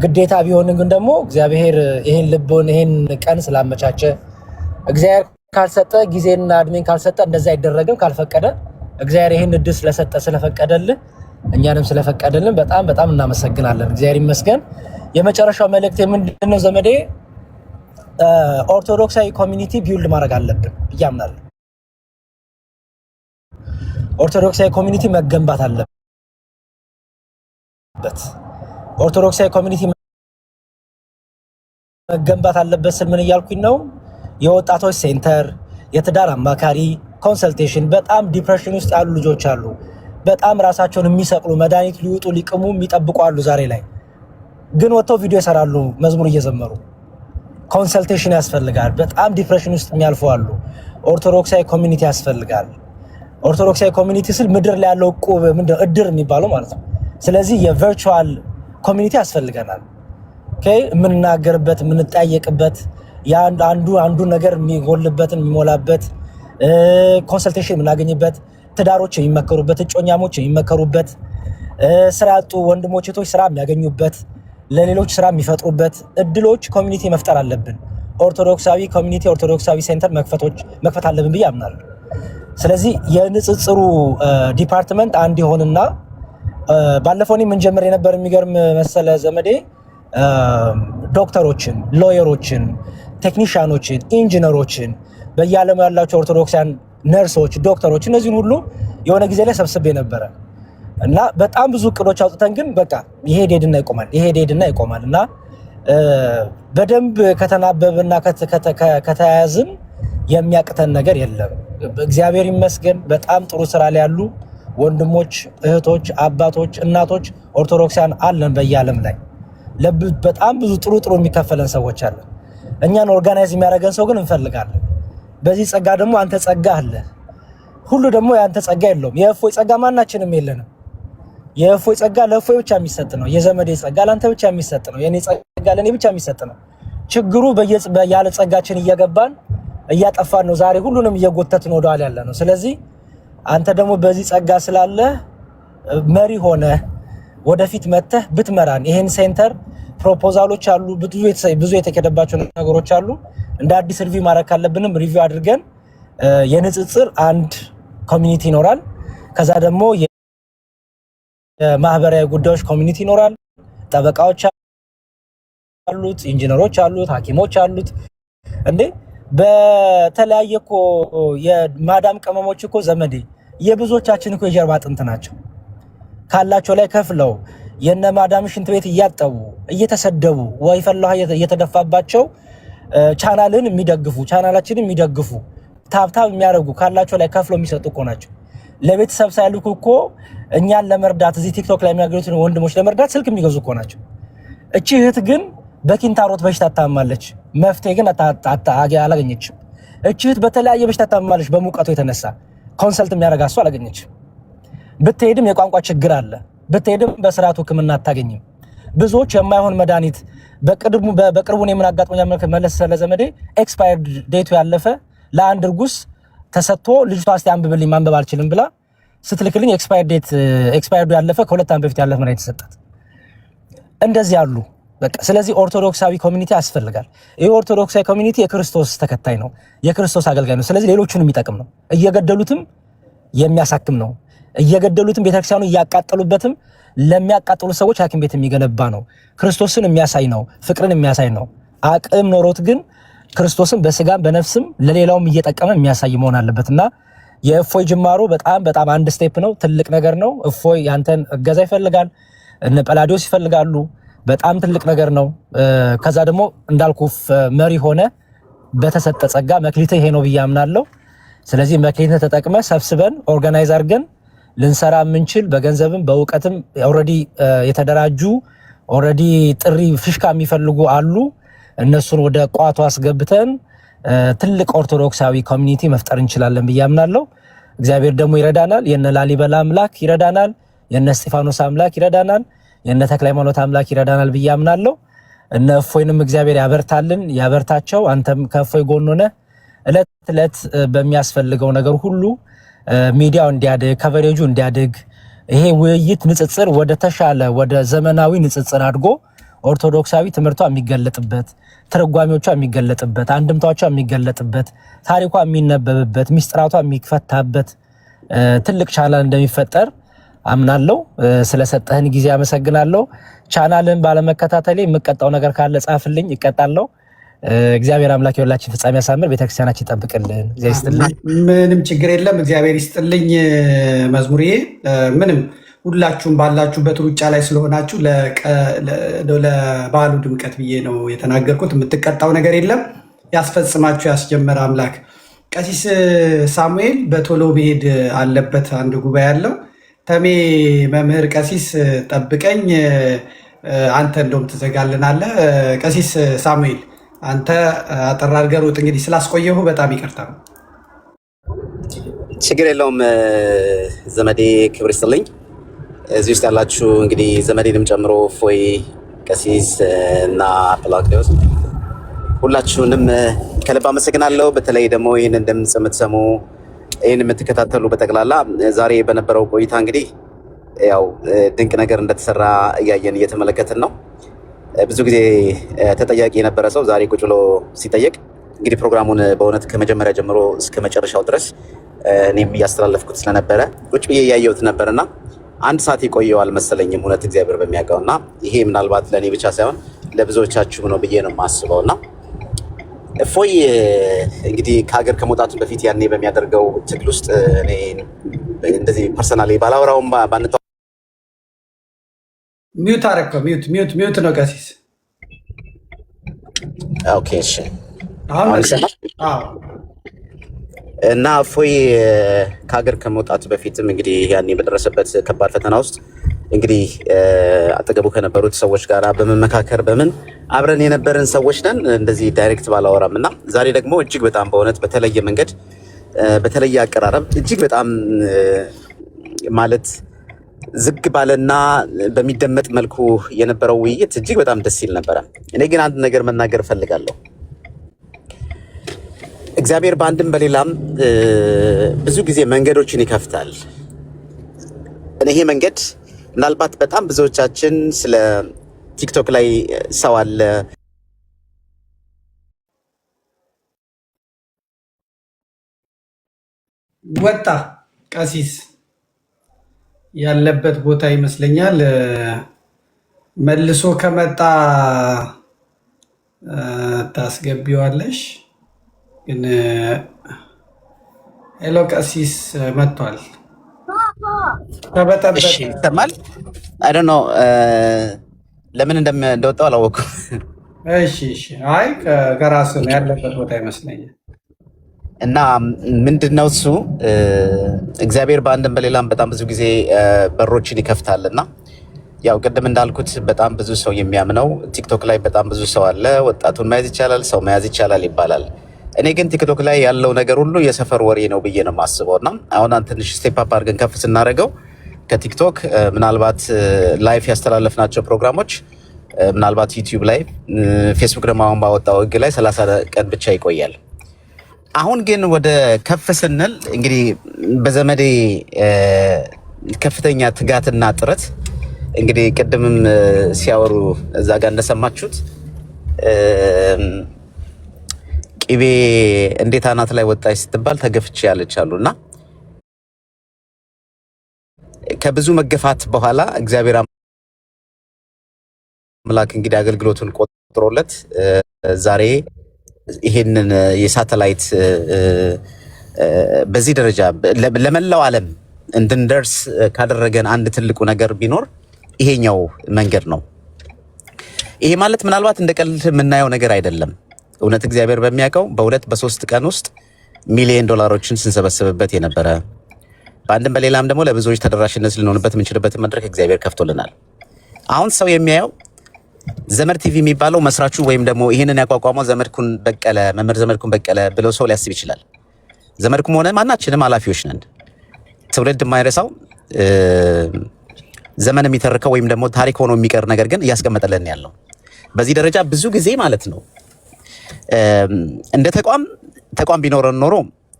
ግዴታ ቢሆንም ግን ደግሞ እግዚአብሔር ይሄን ልቦን ይሄን ቀን ስላመቻቸ እግዚአብሔር ካልሰጠ ጊዜና እድሜን ካልሰጠ እንደዛ አይደረግም። ካልፈቀደ እግዚአብሔር ይሄን እድል ስለሰጠ ስለፈቀደልን እኛንም ስለፈቀደልን በጣም እናመሰግናለን። እግዚአብሔር ይመስገን። የመጨረሻው መልእክት ምንድነው ዘመዴ? ኦርቶዶክሳዊ ኮሚኒቲ ቢውልድ ማድረግ አለብን ብዬ አምናለሁ። ኦርቶዶክሳዊ ኮሚኒቲ መገንባት አለበት። ኦርቶዶክሳዊ ኮሚኒቲ መገንባት አለበት ስል ምን እያልኩኝ ነው? የወጣቶች ሴንተር፣ የትዳር አማካሪ፣ ኮንሰልቴሽን። በጣም ዲፕሬሽን ውስጥ ያሉ ልጆች አሉ። በጣም ራሳቸውን የሚሰቅሉ መድኃኒት ሊውጡ ሊቅሙ የሚጠብቁ አሉ። ዛሬ ላይ ግን ወጥተው ቪዲዮ ይሰራሉ መዝሙር እየዘመሩ። ኮንሰልቴሽን ያስፈልጋል። በጣም ዲፕሬሽን ውስጥ የሚያልፉ አሉ። ኦርቶዶክሳዊ ኮሚኒቲ ያስፈልጋል። ኦርቶዶክሳዊ ኮሚኒቲ ስል ምድር ላይ ያለው እድር የሚባለው ማለት ነው። ስለዚህ የቨርቹዋል ኮሚኒቲ ያስፈልገናል። ኦኬ፣ የምንናገርበት የምንጠያየቅበት፣ አንዱ ነገር የሚጎልበትን የሚሞላበት፣ ኮንሰልቴሽን የምናገኝበት፣ ትዳሮች የሚመከሩበት፣ እጮኛሞች የሚመከሩበት፣ ስራ ያጡ ወንድሞች እህቶች ስራ የሚያገኙበት፣ ለሌሎች ስራ የሚፈጥሩበት እድሎች ኮሚኒቲ መፍጠር አለብን። ኦርቶዶክሳዊ ኮሚኒቲ ኦርቶዶክሳዊ ሴንተር መክፈት አለብን ብዬ አምናለሁ። ስለዚህ የንጽጽሩ ዲፓርትመንት አንድ ይሆንና ባለፈው ምን ጀምር የነበር የሚገርም መሰለ ዘመዴ፣ ዶክተሮችን፣ ሎየሮችን፣ ቴክኒሻኖችን፣ ኢንጂነሮችን በየዓለሙ ያላቸው ኦርቶዶክሳን ነርሶች፣ ዶክተሮች እነዚህን ሁሉ የሆነ ጊዜ ላይ ሰብስቤ ነበረ እና በጣም ብዙ እቅዶች አውጥተን ግን በቃ ይሄ ሄድና ይቆማል እና በደንብ ከተናበብና ከተያያዝን የሚያቅተን ነገር የለም። እግዚአብሔር ይመስገን በጣም ጥሩ ስራ ላይ ያሉ ወንድሞች፣ እህቶች፣ አባቶች፣ እናቶች ኦርቶዶክሳን አለን በየዓለም ላይ። በጣም ብዙ ጥሩ የሚከፈለን ሰዎች አለን። እኛን ኦርጋናይዝ የሚያደርገን ሰው ግን እንፈልጋለን። በዚህ ጸጋ ደግሞ አንተ ጸጋ አለ። ሁሉ ደግሞ ያንተ ጸጋ የለውም። የእፎይ ጸጋ ማናችንም የለንም። የእፎይ ጸጋ ለእፎይ ብቻ የሚሰጥ ነው። የዘመዴ ጸጋ ለአንተ ብቻ የሚሰጥ ነው። የኔ ጸጋ ለኔ ብቻ የሚሰጥ ነው። ችግሩ ያለ ጸጋችን እየገባን እያጠፋን ነው። ዛሬ ሁሉንም እየጎተትን ወደኋላ ያለ ነው። ስለዚህ አንተ ደግሞ በዚህ ጸጋ ስላለ መሪ ሆነ ወደፊት መተህ ብትመራን ይሄን ሴንተር ፕሮፖዛሎች አሉ፣ ብዙ የተከደባቸው ነገሮች አሉ። እንደ አዲስ ሪቪው ማድረግ ካለብንም ሪቪው አድርገን የንጽጽር አንድ ኮሚኒቲ ይኖራል። ከዛ ደግሞ የማህበራዊ ጉዳዮች ኮሚኒቲ ይኖራል። ጠበቃዎች አሉት፣ ኢንጂነሮች አሉት፣ ሐኪሞች አሉት። እንዴ በተለያየ እኮ የማዳም ቅመሞች እኮ ዘመዴ የብዙዎቻችን እኮ የጀርባ አጥንት ናቸው። ካላቸው ላይ ከፍለው የነ ማዳም ሽንት ቤት እያጠቡ እየተሰደቡ ወይ ፈላህ እየተደፋባቸው ቻናልን የሚደግፉ ቻናላችንን የሚደግፉ ታብታብ የሚያደርጉ ካላቸው ላይ ከፍለው የሚሰጡ እኮ ናቸው። ለቤተሰብ ሳይልኩ እኮ እኛን ለመርዳት እዚህ ቲክቶክ ላይ የሚያገኙትን ወንድሞች ለመርዳት ስልክ የሚገዙ እኮ ናቸው። እቺ እህት ግን በኪንታሮት በሽታ ታማለች፣ መፍትሄ ግን አላገኘችም። እቺ እህት በተለያየ በሽታ ታማለች፣ በሙቀቱ የተነሳ ኮንሰልት የሚያደርጋ እሱ አላገኘችም። ብትሄድም የቋንቋ ችግር አለ። ብትሄድም በስርዓቱ ሕክምና አታገኝም። ብዙዎች የማይሆን መድኃኒት በቅርቡ ነው ምን አጋጥሞኛል መለስ ለዘመዴ ኤክስፓየርድ ዴቱ ያለፈ ለአንድ እርጉዝ ተሰጥቶ ልጅቷ እስቲ አንብብልኝ ማንበብ አልችልም ብላ ስትልክልኝ ኤክስፓየርዱ ያለፈ ከ2 ዓመት በፊት ያለፈ መድኃኒት ተሰጣት። እንደዚህ አሉ። በቃ ስለዚህ ኦርቶዶክሳዊ ኮሚኒቲ ያስፈልጋል። ይሄ ኦርቶዶክሳዊ ኮሚኒቲ የክርስቶስ ተከታይ ነው፣ የክርስቶስ አገልጋይ ነው። ስለዚህ ሌሎቹንም የሚጠቅም ነው። እየገደሉትም የሚያሳክም ነው። እየገደሉትም ቤተክርስቲያኑ እያቃጠሉበትም ለሚያቃጥሉ ሰዎች ሐኪም ቤት የሚገነባ ነው። ክርስቶስን የሚያሳይ ነው። ፍቅርን የሚያሳይ ነው። አቅም ኖሮት ግን ክርስቶስን በስጋም በነፍስም ለሌላውም እየጠቀመ የሚያሳይ መሆን አለበትና የእፎይ ጅማሮ በጣም አንድ ስቴፕ ነው። ትልቅ ነገር ነው። እፎይ ያንተን እገዛ ይፈልጋል። እነ ጳላዲዮስ ይፈልጋሉ። በጣም ትልቅ ነገር ነው። ከዛ ደግሞ እንዳልኩ መሪ ሆነ በተሰጠ ጸጋ መክሊትህ ይሄ ነው ብዬ አምናለሁ። ስለዚህ መክሊትህ ተጠቅመ ሰብስበን ኦርጋናይዝ አድርገን ልንሰራ የምንችል በገንዘብም በእውቀትም ኦልሬዲ የተደራጁ ኦልሬዲ ጥሪ ፍሽካ የሚፈልጉ አሉ። እነሱን ወደ ቋቱ አስገብተን ትልቅ ኦርቶዶክሳዊ ኮሚኒቲ መፍጠር እንችላለን ብዬ አምናለሁ። እግዚአብሔር ደግሞ ይረዳናል። የነ ላሊበላ አምላክ ይረዳናል። የነ እስጢፋኖስ አምላክ ይረዳናል። የነ ተክለ ሃይማኖት አምላክ ይረዳናል ብዬ አምናለሁ። እነ እፎይንም እግዚአብሔር ያበርታልን፣ ያበርታቸው። አንተም ከእፎይ ጎን ሆነህ እለት እለት በሚያስፈልገው ነገር ሁሉ ሚዲያው እንዲያድግ፣ ከቨሬጁ እንዲያድግ፣ ይሄ ውይይት ንጽጽር ወደ ተሻለ ወደ ዘመናዊ ንጽጽር አድጎ ኦርቶዶክሳዊ ትምህርቷ የሚገለጥበት፣ ትርጓሜዎቿ የሚገለጥበት፣ አንድምታዎቿ የሚገለጥበት፣ ታሪኳ የሚነበብበት፣ ሚስጥራቷ የሚፈታበት ትልቅ ቻናል እንደሚፈጠር አምናለሁ። ስለሰጠህን ጊዜ አመሰግናለሁ። ቻናልን ባለመከታተሌ የምቀጣው ነገር ካለ ጻፍልኝ፣ እቀጣለሁ። እግዚአብሔር አምላክ የሁላችን ፍጻሜ ያሳምር፣ ቤተክርስቲያናችን ይጠብቅልን። እግዚአብሔር ይስጥልኝ። ምንም ችግር የለም። እግዚአብሔር ይስጥልኝ። መዝሙርዬ ምንም ሁላችሁም ባላችሁበት ሩጫ ላይ ስለሆናችሁ ለበዓሉ ድምቀት ብዬ ነው የተናገርኩት። የምትቀጣው ነገር የለም። ያስፈጽማችሁ ያስጀመረ አምላክ። ቀሲስ ሳሙኤል በቶሎ መሄድ አለበት፣ አንድ ጉባኤ አለው። ተሜ መምህር ቀሲስ ጠብቀኝ፣ አንተ እንደውም ትዘጋልናለህ። ቀሲስ ሳሙኤል አንተ አጠር አድርገህ ሩጥ። እንግዲህ ስላስቆየሁ በጣም ይቅርታ። ችግር የለውም ዘመዴ፣ ክብር ይስጥልኝ። እዚህ ውስጥ ያላችሁ እንግዲህ ዘመዴንም ጨምሮ እፎይ፣ ቀሲስ እና ጳላዲዮስ ሁላችሁንም ከልብ አመሰግናለሁ። በተለይ ደግሞ ይህንን ድምፅ የምትሰሙ ይህን የምትከታተሉ በጠቅላላ ዛሬ በነበረው ቆይታ እንግዲህ ያው ድንቅ ነገር እንደተሰራ እያየን እየተመለከትን ነው። ብዙ ጊዜ ተጠያቂ የነበረ ሰው ዛሬ ቁጭ ብሎ ሲጠየቅ እንግዲህ ፕሮግራሙን በእውነት ከመጀመሪያ ጀምሮ እስከ መጨረሻው ድረስ እኔም እያስተላለፍኩት ስለነበረ ቁጭ ብዬ እያየሁት ነበርና 1 ሰዓት የቆየው አልመሰለኝም፣ እውነት እግዚአብሔር በሚያውቀው እና ይሄ ምናልባት ለእኔ ብቻ ሳይሆን ለብዙዎቻችሁ ነው ብዬ ነው የማስበው። እና እፎይ እንግዲህ ከሀገር ከመውጣቱ በፊት ያኔ በሚያደርገው ትግል ውስጥ እኔ እንደዚህ ፐርሰናሊ ባላወራውም ባንተው ሚዩት አደረከው። ሚዩት ነው ቀሲስ። ኦኬ እሺ፣ አሁን ይሰማል። እና እፎይ ከሀገር ከመውጣቱ በፊትም እንግዲህ ያኔ በደረሰበት ከባድ ፈተና ውስጥ እንግዲህ አጠገቡ ከነበሩት ሰዎች ጋር በመመካከር በምን አብረን የነበረን ሰዎች ነን። እንደዚህ ዳይሬክት ባላወራም እና ዛሬ ደግሞ እጅግ በጣም በእውነት በተለየ መንገድ በተለየ አቀራረብ እጅግ በጣም ማለት ዝግ ባለና በሚደመጥ መልኩ የነበረው ውይይት እጅግ በጣም ደስ ይል ነበረ። እኔ ግን አንድ ነገር መናገር እፈልጋለሁ። እግዚአብሔር በአንድም በሌላም ብዙ ጊዜ መንገዶችን ይከፍታል። ይሄ መንገድ ምናልባት በጣም ብዙዎቻችን ስለ ቲክቶክ ላይ ሰው አለ ወጣ ቀሲስ ያለበት ቦታ ይመስለኛል። መልሶ ከመጣ ታስገቢዋለሽ። ግን ሄሎ ቀሲስ መጥቷል። እሺ ይሰማል። አይ ዶንት ኖ ለምን እንደወጣው አላወኩም። እሺ አይ ከራሱ ነው ያለበት ቦታ ይመስለኛል። እና ምንድነው እሱ እግዚአብሔር በአንድም በሌላም በጣም ብዙ ጊዜ በሮችን ይከፍታልና ያው ቅድም እንዳልኩት በጣም ብዙ ሰው የሚያምነው ቲክቶክ ላይ በጣም ብዙ ሰው አለ። ወጣቱን መያዝ ይቻላል፣ ሰው መያዝ ይቻላል ይባላል። እኔ ግን ቲክቶክ ላይ ያለው ነገር ሁሉ የሰፈር ወሬ ነው ብዬ ነው የማስበው። እና አሁን ትንሽ ስቴፕ አፕ አድርገን ከፍ ስናደርገው ከቲክቶክ ምናልባት ላይፍ ያስተላለፍናቸው ፕሮግራሞች ምናልባት ዩቲዩብ ላይ ፌስቡክ ደግሞ አሁን ባወጣው ህግ ላይ 30 ቀን ብቻ ይቆያል። አሁን ግን ወደ ከፍ ስንል እንግዲህ በዘመዴ ከፍተኛ ትጋትና ጥረት እንግዲህ ቅድምም ሲያወሩ እዛ ጋር እንደሰማችሁት ቅቤ እንዴት አናት ላይ ወጣች ስትባል ተገፍቼ ያለች አሉና ከብዙ መገፋት በኋላ እግዚአብሔር አምላክ እንግዲህ አገልግሎቱን ቆጥሮለት ዛሬ ይሄንን የሳተላይት በዚህ ደረጃ ለመላው ዓለም እንድንደርስ ካደረገን አንድ ትልቁ ነገር ቢኖር ይሄኛው መንገድ ነው። ይሄ ማለት ምናልባት እንደቀልድ የምናየው ነገር አይደለም። እውነት እግዚአብሔር በሚያውቀው በ2 በ3 ቀን ውስጥ ሚሊዮን ዶላሮችን ስንሰበስብበት የነበረ በአንድም በሌላም ደግሞ ለብዙዎች ተደራሽነት ልንሆንበት የምንችልበትን መድረክ እግዚአብሔር ከፍቶልናል። አሁን ሰው የሚያየው ዘመድ ቲቪ የሚባለው መስራቹ ወይም ደግሞ ይሄንን ያቋቋመው ዘመድኩን በቀለ መምህር ዘመድኩን በቀለ ብለው ሰው ሊያስብ ይችላል። ዘመድኩም ሆነ ማናችንም ኃላፊዎች ነን። ትውልድ የማይረሳው ዘመን የሚተርከው ወይም ደግሞ ታሪክ ሆኖ የሚቀር ነገር ግን እያስቀመጠልን ያለው በዚህ ደረጃ ብዙ ጊዜ ማለት ነው። እንደ ተቋም ቢኖረን ኖሮ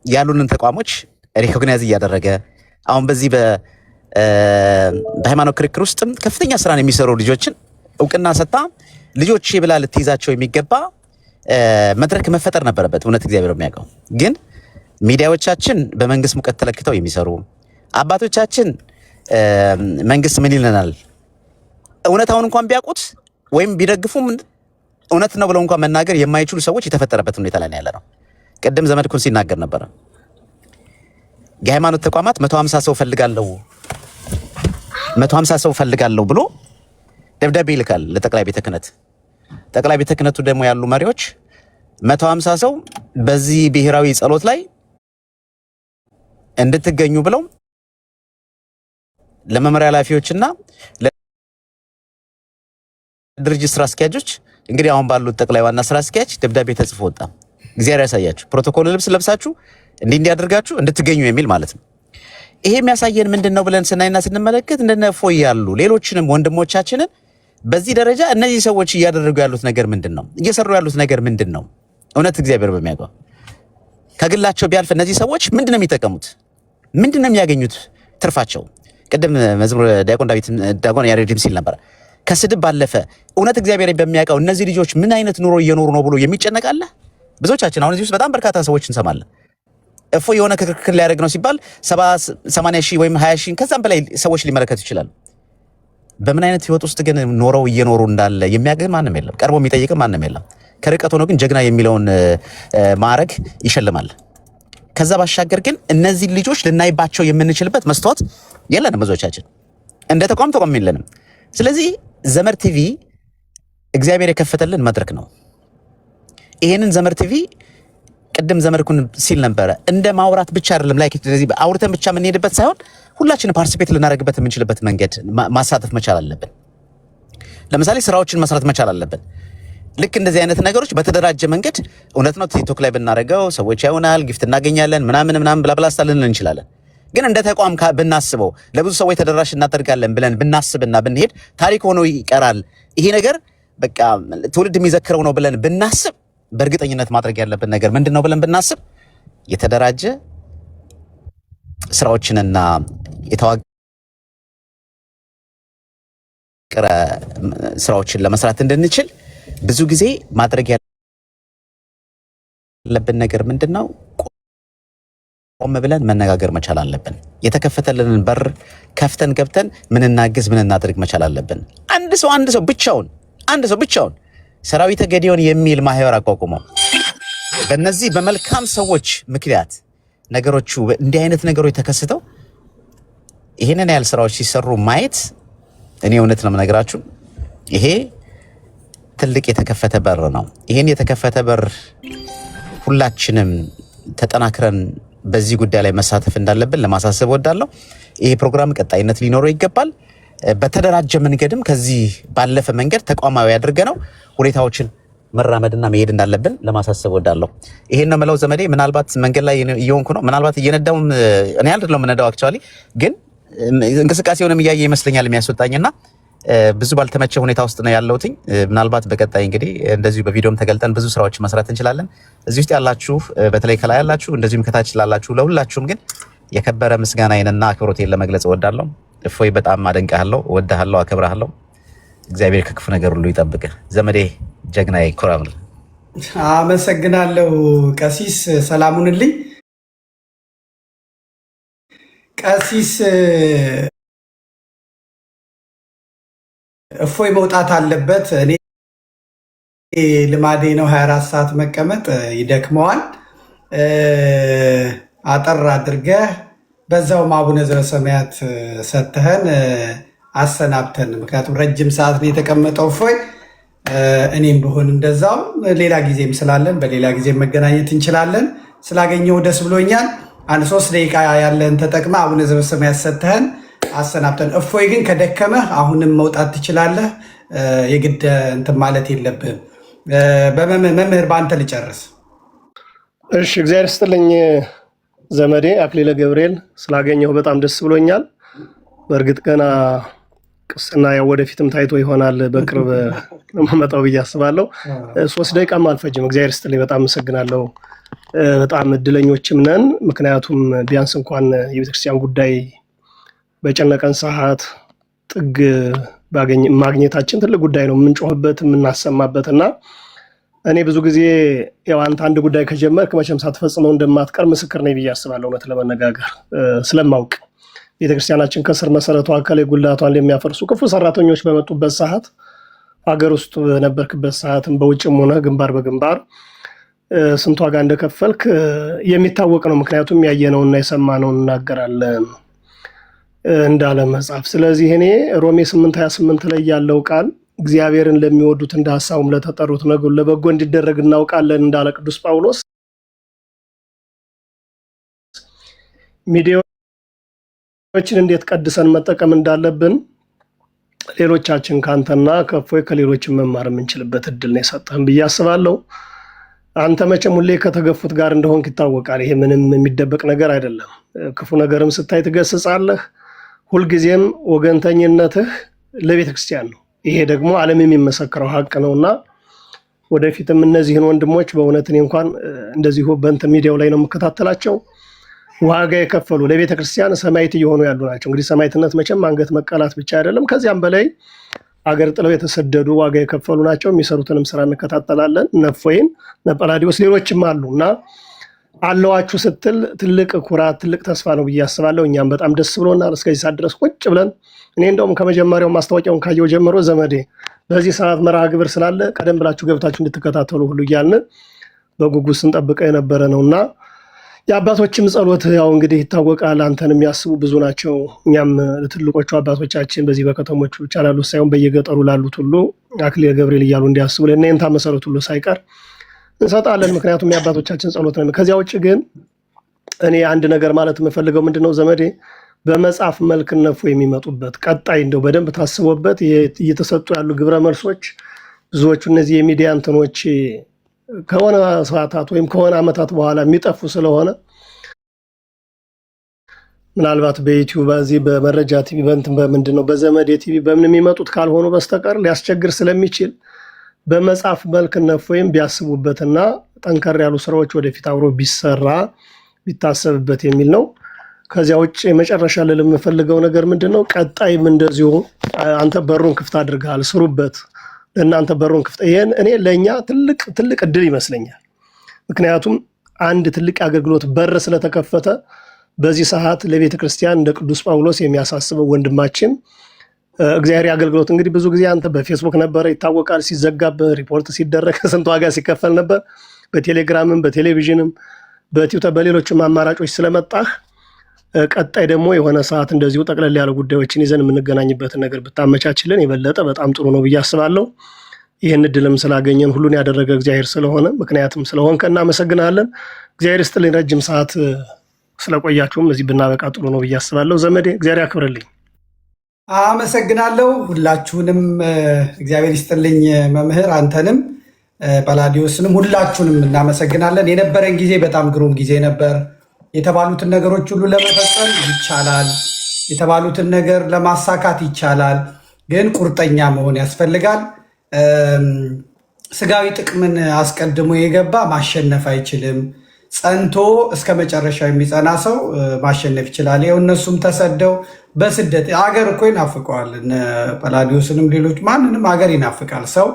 ያሉንን ተቋሞች ሪኮግናይዝ እያደረገ አሁን በዚህ በሃይማኖት ክርክር ውስጥም ከፍተኛ ስራን የሚሰሩ ልጆችን እውቅና ሰጣ ልጆች ብላ ልትይዛቸው የሚገባ መድረክ መፈጠር ነበረበት። እውነት እግዚአብሔር የሚያውቀው ግን ሚዲያዎቻችን በመንግስት ሙቀት ተለክተው የሚሰሩ አባቶቻችን መንግስት ምን ይለናል እውነታውን እንኳን ቢያውቁት ወይም ቢደግፉም እውነት ነው ብለው እንኳን መናገር የማይችሉ ሰዎች የተፈጠረበት ሁኔታ ላይ ያለ ነው። ቅድም ዘመድኩን ሲናገር ነበር። የሃይማኖት ተቋማት 150 ሰው ፈልጋለሁ ብሎ ደብዳቤ ይልካል ለጠቅላይ ቤተ ክህነት። ጠቅላይ ቤተ ክህነቱ ደግሞ ያሉ መሪዎች 150 ሰው በዚህ ብሔራዊ ጸሎት ላይ እንድትገኙ ብለው ለመመሪያ ኃላፊዎችና ለድርጅት ስራ አስኪያጆች እንግዲህ አሁን ባሉት ጠቅላይ ዋና ስራ አስኪያጅ ደብዳቤ ተጽፎ ወጣ። እግዚአብሔር ያሳያችሁ ፕሮቶኮል ልብስ ለብሳችሁ እንዲያደርጋችሁ እንድትገኙ የሚል ማለት ነው። ይሄ የሚያሳየን ምንድነው ብለን ስናይና ስንመለከት እንደነፎይ ያሉ ሌሎችንም ወንድሞቻችንን በዚህ ደረጃ እነዚህ ሰዎች እያደረጉ ያሉት ነገር ምንድነው? እየሰሩ ያሉት ነገር ምንድነው? እውነት እግዚአብሔር በሚያውቀው ከግላቸው ቢያልፍ እነዚህ ሰዎች ምንድነው የሚጠቀሙት? ምንድነው የሚያገኙት ትርፋቸው? ቅድም መዝሙር ዲያቆን ያሬድም ሲል ነበር ከስድብ ባለፈ እውነት እግዚአብሔር በሚያውቀው እነዚህ ልጆች ምን አይነት ኑሮ እየኖሩ ነው ብሎ የሚጨነቃለ ብዙዎቻችን አሁን እዚህ ውስጥ በጣም በርካታ ሰዎች እንሰማለን። እፎ የሆነ ክርክር ሊያደርግ ነው ሲባል 70-80 ሺህ ወይም 20 ሺህ ከዛም በላይ ሰዎች ሊመለከቱ ይችላሉ። በምን አይነት ህይወት ውስጥ ግን ኖረው እየኖሩ እንዳለ የሚያገኝ ማንም የለም፣ ቀርቦ የሚጠይቅ ማንም የለም። ከርቀት ሆኖ ግን ጀግና የሚለውን ማዕረግ ይሸልማል። ከዛ ባሻገር ግን እነዚህ ልጆች ልናይባቸው የምንችልበት መስተዋት የለንም። ብዙዎቻችን እንደ ተቋም የለንም። ስለዚህ ዘመድ ቲቪ እግዚአብሔር የከፈተልን መድረክ ነው። ይሄንን ዘመድ ቲቪ ቅድም ዘመድኩን ሲል ነበረ እንደ ማውራት ብቻ አይደለም፣ ላይክ ስለዚህ አውርተን ብቻ የምንሄድበት ሳይሆን ሁላችንም ፓርቲሲፔት ልናደርግበት የምንችልበት መንገድ ማሳተፍ መቻል አለብን። ለምሳሌ ስራዎችን መስራት መቻል አለብን። ልክ እንደዚህ አይነት ነገሮች በተደራጀ መንገድ እውነት ነው ቲክቶክ ላይ ብናደርገው ሰዎች ያዩናል፣ ጊፍት እናገኛለን፣ ምናምን ብላብላስታ ልንል እንችላለን። ግን እንደ ተቋም ብናስበው ለብዙ ሰዎች ተደራሽ እናደርጋለን ብለን ብናስብና ብንሄድ ታሪክ ሆኖ ይቀራል። ይሄ ነገር በቃ ትውልድ የሚዘክረው ነው ብለን ብናስብ በእርግጠኝነት ማድረግ ያለብን ነገር ምንድነው ብለን ብናስብ የተደራጀ ስራዎችንና የተዋቀረ ስራዎችን ለመስራት እንድንችል ብዙ ጊዜ ማድረግ ያለብን ነገር ምንድነው? ቆም ብለን መነጋገር መቻል አለብን። የተከፈተልንን በር ከፍተን ገብተን ምን እናግዝ ምን እናድርግ መቻል አለብን። አንድ ሰው ብቻውን ሰራዊተ ገዲዮን የሚል ማህበር አቋቁመው በእነዚህ በመልካም ሰዎች ምክንያት ነገሮቹ እንዲህ አይነት ነገሮች ተከስተው ይሄንን ያህል ስራዎች ሲሰሩ ማየት እኔ እውነት ነው የምነግራችሁ፣ ይሄ ትልቅ የተከፈተ በር ነው። ይሄን የተከፈተ በር ሁላችንም ተጠናክረን በዚህ ጉዳይ ላይ መሳተፍ እንዳለብን ለማሳሰብ ወዳለሁ። ይሄ ፕሮግራም ቀጣይነት ሊኖረው ይገባል። በተደራጀ መንገድም ከዚህ ባለፈ መንገድ ተቋማዊ አድርገነው ሁኔታዎችን መራመድና መሄድ እንዳለብን ለማሳሰብ ወዳለሁ። ይሄን ነው የምለው ዘመዴ። ምናልባት መንገድ ላይ እየሆንኩ ነው፣ ምናልባት እየነዳው እኔ አይደለም የምነዳው አክቹአሊ፣ ግን እንቅስቃሴውንም እያየ ይመስለኛል የሚያስወጣኝና ብዙ ባልተመቸ ሁኔታ ውስጥ ነው ያለሁት። ምናልባት በቀጣይ እንግዲህ እንደዚሁ በቪዲዮም ተገልጠን ብዙ ስራዎች መስራት እንችላለን። እዚህ ውስጥ ያላችሁ በተለይ ከላይ ያላችሁ እንደዚሁም ከታች ላላችሁ ለሁላችሁም ግን የከበረ ምስጋናዬንና አክብሮቴን ለመግለጽ እወዳለሁ። እፎይ በጣም አደንቅሃለሁ፣ እወድሃለሁ፣ አከብርሃለሁ። እግዚአብሔር ከክፉ ነገር ሁሉ ይጠብቅህ ዘመዴ፣ ጀግናዬ፣ ኮራምል። አመሰግናለሁ ቀሲስ። ሰላሙንልኝ ቀሲስ። እፎይ መውጣት አለበት። እኔ ልማዴ ነው 24 ሰዓት መቀመጥ ይደክመዋል። አጠር አድርገህ በዛውም አቡነ ዘበሰማያት ሰጥተህን አሰናብተን። ምክንያቱም ረጅም ሰዓት ነው የተቀመጠው እፎይ። እኔም ብሆን እንደዛው ሌላ ጊዜም ስላለን በሌላ ጊዜ መገናኘት እንችላለን። ስላገኘው ደስ ብሎኛል። አንድ 3 ደቂቃ ያለን ተጠቅመህ አቡነ ዘበሰማያት ሰጥተህን አሰናብተን። እፎይ ግን ከደከመህ አሁንም መውጣት ትችላለህ። የግድ እንትን ማለት የለብህም። መምህር በአንተ ልጨርስ። እሺ፣ እግዚአብሔር ይስጥልኝ ዘመዴ አክሊለ ገብርኤል፣ ስላገኘሁ በጣም ደስ ብሎኛል። በእርግጥ ገና ቅስና ያው ወደፊትም ታይቶ ይሆናል በቅርብ ለማመጣው ብዬ አስባለሁ። 3 ደቂቃም አልፈጅም። እግዚአብሔር ይስጥልኝ፣ በጣም አመሰግናለሁ። በጣም እድለኞችም ነን። ምክንያቱም ቢያንስ እንኳን የቤተክርስቲያን ጉዳይ በጨነቀን ሰዓት ጥግ ማግኘታችን ትልቅ ጉዳይ ነው፣ የምንጮህበት የምናሰማበት እና እኔ ብዙ ጊዜ ያው አንተ አንድ ጉዳይ ከጀመርክ መቼም ሳትፈጽመው እንደማትቀር ምስክር ነኝ ብዬ አስባለሁ። እውነት ለመነጋገር ስለማውቅ ቤተክርስቲያናችን ከስር መሰረቷ ከላይ ጉልላቷን የሚያፈርሱ ክፉ ሰራተኞች በመጡበት ሰዓት፣ ሀገር ውስጥ በነበርክበት ሰዓትም በውጭም ሆነ ግንባር በግንባር ስንት ዋጋ እንደከፈልክ የሚታወቅ ነው። ምክንያቱም ያየነውና የሰማነውን እናገራለን እንዳለ መጽሐፍ። ስለዚህ እኔ ሮሜ 8:28 ላይ ያለው ቃል እግዚአብሔርን ለሚወዱት እንደ ሐሳቡም ለተጠሩት ነገሩ ለበጎ እንዲደረግ እናውቃለን እንዳለ ቅዱስ ጳውሎስ ሚዲያዎችን እንዴት ቀድሰን መጠቀም እንዳለብን ሌሎቻችን ካንተና ከእፎይ ከሌሎችን መማር የምንችልበት እድል ነው የሰጠህን ብዬ አስባለሁ። አንተ መቼም ሁሌ ከተገፉት ጋር እንደሆንክ ይታወቃል። ይሄ ምንም የሚደበቅ ነገር አይደለም። ክፉ ነገርም ስታይ ትገስጻለህ። ሁልጊዜም ወገንተኝነትህ ለቤተ ክርስቲያን ነው። ይሄ ደግሞ ዓለም የሚመሰክረው ሀቅ ነውና ወደፊትም እነዚህን ወንድሞች በእውነት እኔ እንኳን እንደዚሁ በእንትን ሚዲያው ላይ ነው የምከታተላቸው። ዋጋ የከፈሉ ለቤተ ክርስቲያን ሰማዕት እየሆኑ ያሉ ናቸው። እንግዲህ ሰማዕትነት መቼም አንገት መቀላት ብቻ አይደለም፣ ከዚያም በላይ አገር ጥለው የተሰደዱ ዋጋ የከፈሉ ናቸው። የሚሰሩትንም ስራ እንከታተላለን። እነ እፎይን እነ ጰላዲዮስ ሌሎችም አሉ እና አለዋችሁ ስትል ትልቅ ኩራት ትልቅ ተስፋ ነው ብዬ አስባለሁ። እኛም በጣም ደስ ብሎናል እስከዚህ ሰዓት ድረስ ቁጭ ብለን። እኔ እንደውም ከመጀመሪያው ማስታወቂያውን ካየው ጀምሮ ዘመዴ በዚህ ሰዓት መርሃ ግብር ስላለ ቀደም ብላችሁ ገብታችሁ እንድትከታተሉ ሁሉ እያልን በጉጉት ስንጠብቀው የነበረ ነውና የአባቶችም ጸሎት ያው እንግዲህ ይታወቃል። አንተን የሚያስቡ ብዙ ናቸው። እኛም ለትልቆቹ አባቶቻችን በዚህ በከተሞቹ ብቻ ላሉት ሳይሆን በየገጠሩ ላሉት ሁሉ አክሊለ ገብርኤል እያሉ እንዲያስቡ ለእናንተ መሰረት ሁሉ ሳይቀር እንሰጣለን። ምክንያቱም የአባቶቻችን ጸሎት ነው። ከዚያ ውጭ ግን እኔ አንድ ነገር ማለት የምፈልገው ምንድነው ዘመዴ፣ በመጽሐፍ መልክ እነፎ የሚመጡበት ቀጣይ እንደው በደንብ ታስቦበት እየተሰጡ ያሉ ግብረ መልሶች ብዙዎቹ እነዚህ የሚዲያ እንትኖች ከሆነ ሰዓታት ወይም ከሆነ ዓመታት በኋላ የሚጠፉ ስለሆነ ምናልባት በዩቲዩብ በዚህ በመረጃ ቲቪ በእንትን በምንድነው በዘመዴ ቲቪ በምን የሚመጡት ካልሆኑ በስተቀር ሊያስቸግር ስለሚችል በመጽሐፍ መልክ እነፎይም ቢያስቡበትና ጠንከር ያሉ ስራዎች ወደፊት አብሮ ቢሰራ ቢታሰብበት የሚል ነው። ከዚያ ውጭ የመጨረሻ ልል የምፈልገው ነገር ምንድነው፣ ቀጣይም እንደዚሁ አንተ በሩን ክፍት አድርገሃል፣ ስሩበት። ለእናንተ በሩን ክፍት ይሄን እኔ ለእኛ ትልቅ እድል ይመስለኛል። ምክንያቱም አንድ ትልቅ አገልግሎት በር ስለተከፈተ በዚህ ሰዓት ለቤተ ክርስቲያን እንደ ቅዱስ ጳውሎስ የሚያሳስበው ወንድማችን እግዚአብሔር አገልግሎት እንግዲህ ብዙ ጊዜ አንተ በፌስቡክ ነበረ ይታወቃል፣ ሲዘጋብ ሪፖርት ሲደረግ ስንት ዋጋ ሲከፈል ነበር። በቴሌግራምም በቴሌቪዥንም በትዊተር በሌሎችም አማራጮች ስለመጣህ ቀጣይ ደግሞ የሆነ ሰዓት እንደዚሁ ጠቅለል ያለ ጉዳዮችን ይዘን የምንገናኝበትን ነገር ብታመቻችልን የበለጠ በጣም ጥሩ ነው ብዬ አስባለሁ። ይህን እድልም ስላገኘን ሁሉን ያደረገ እግዚአብሔር ስለሆነ ምክንያቱም ስለሆንከ እናመሰግናለን። እግዚአብሔር ይስጥልኝ። ረጅም ሰዓት ስለቆያችሁም እዚህ ብናበቃ ጥሩ ነው ብዬ አስባለሁ። ዘመዴ እግዚአብሔር ያክብርልኝ። አመሰግናለሁ። ሁላችሁንም እግዚአብሔር ይስጥልኝ። መምህር አንተንም ጰላዲዮስንም ሁላችሁንም እናመሰግናለን። የነበረን ጊዜ በጣም ግሩም ጊዜ ነበር። የተባሉትን ነገሮች ሁሉ ለመፈጸም ይቻላል። የተባሉትን ነገር ለማሳካት ይቻላል፣ ግን ቁርጠኛ መሆን ያስፈልጋል። ስጋዊ ጥቅምን አስቀድሞ የገባ ማሸነፍ አይችልም። ጸንቶ እስከ መጨረሻው የሚጸና ሰው ማሸነፍ ይችላል። ይኸው እነሱም ተሰደው በስደት አገር እኮ ይናፍቀዋል። ጳላዲዮስንም ሌሎች ማንንም አገር ይናፍቃል። ሰው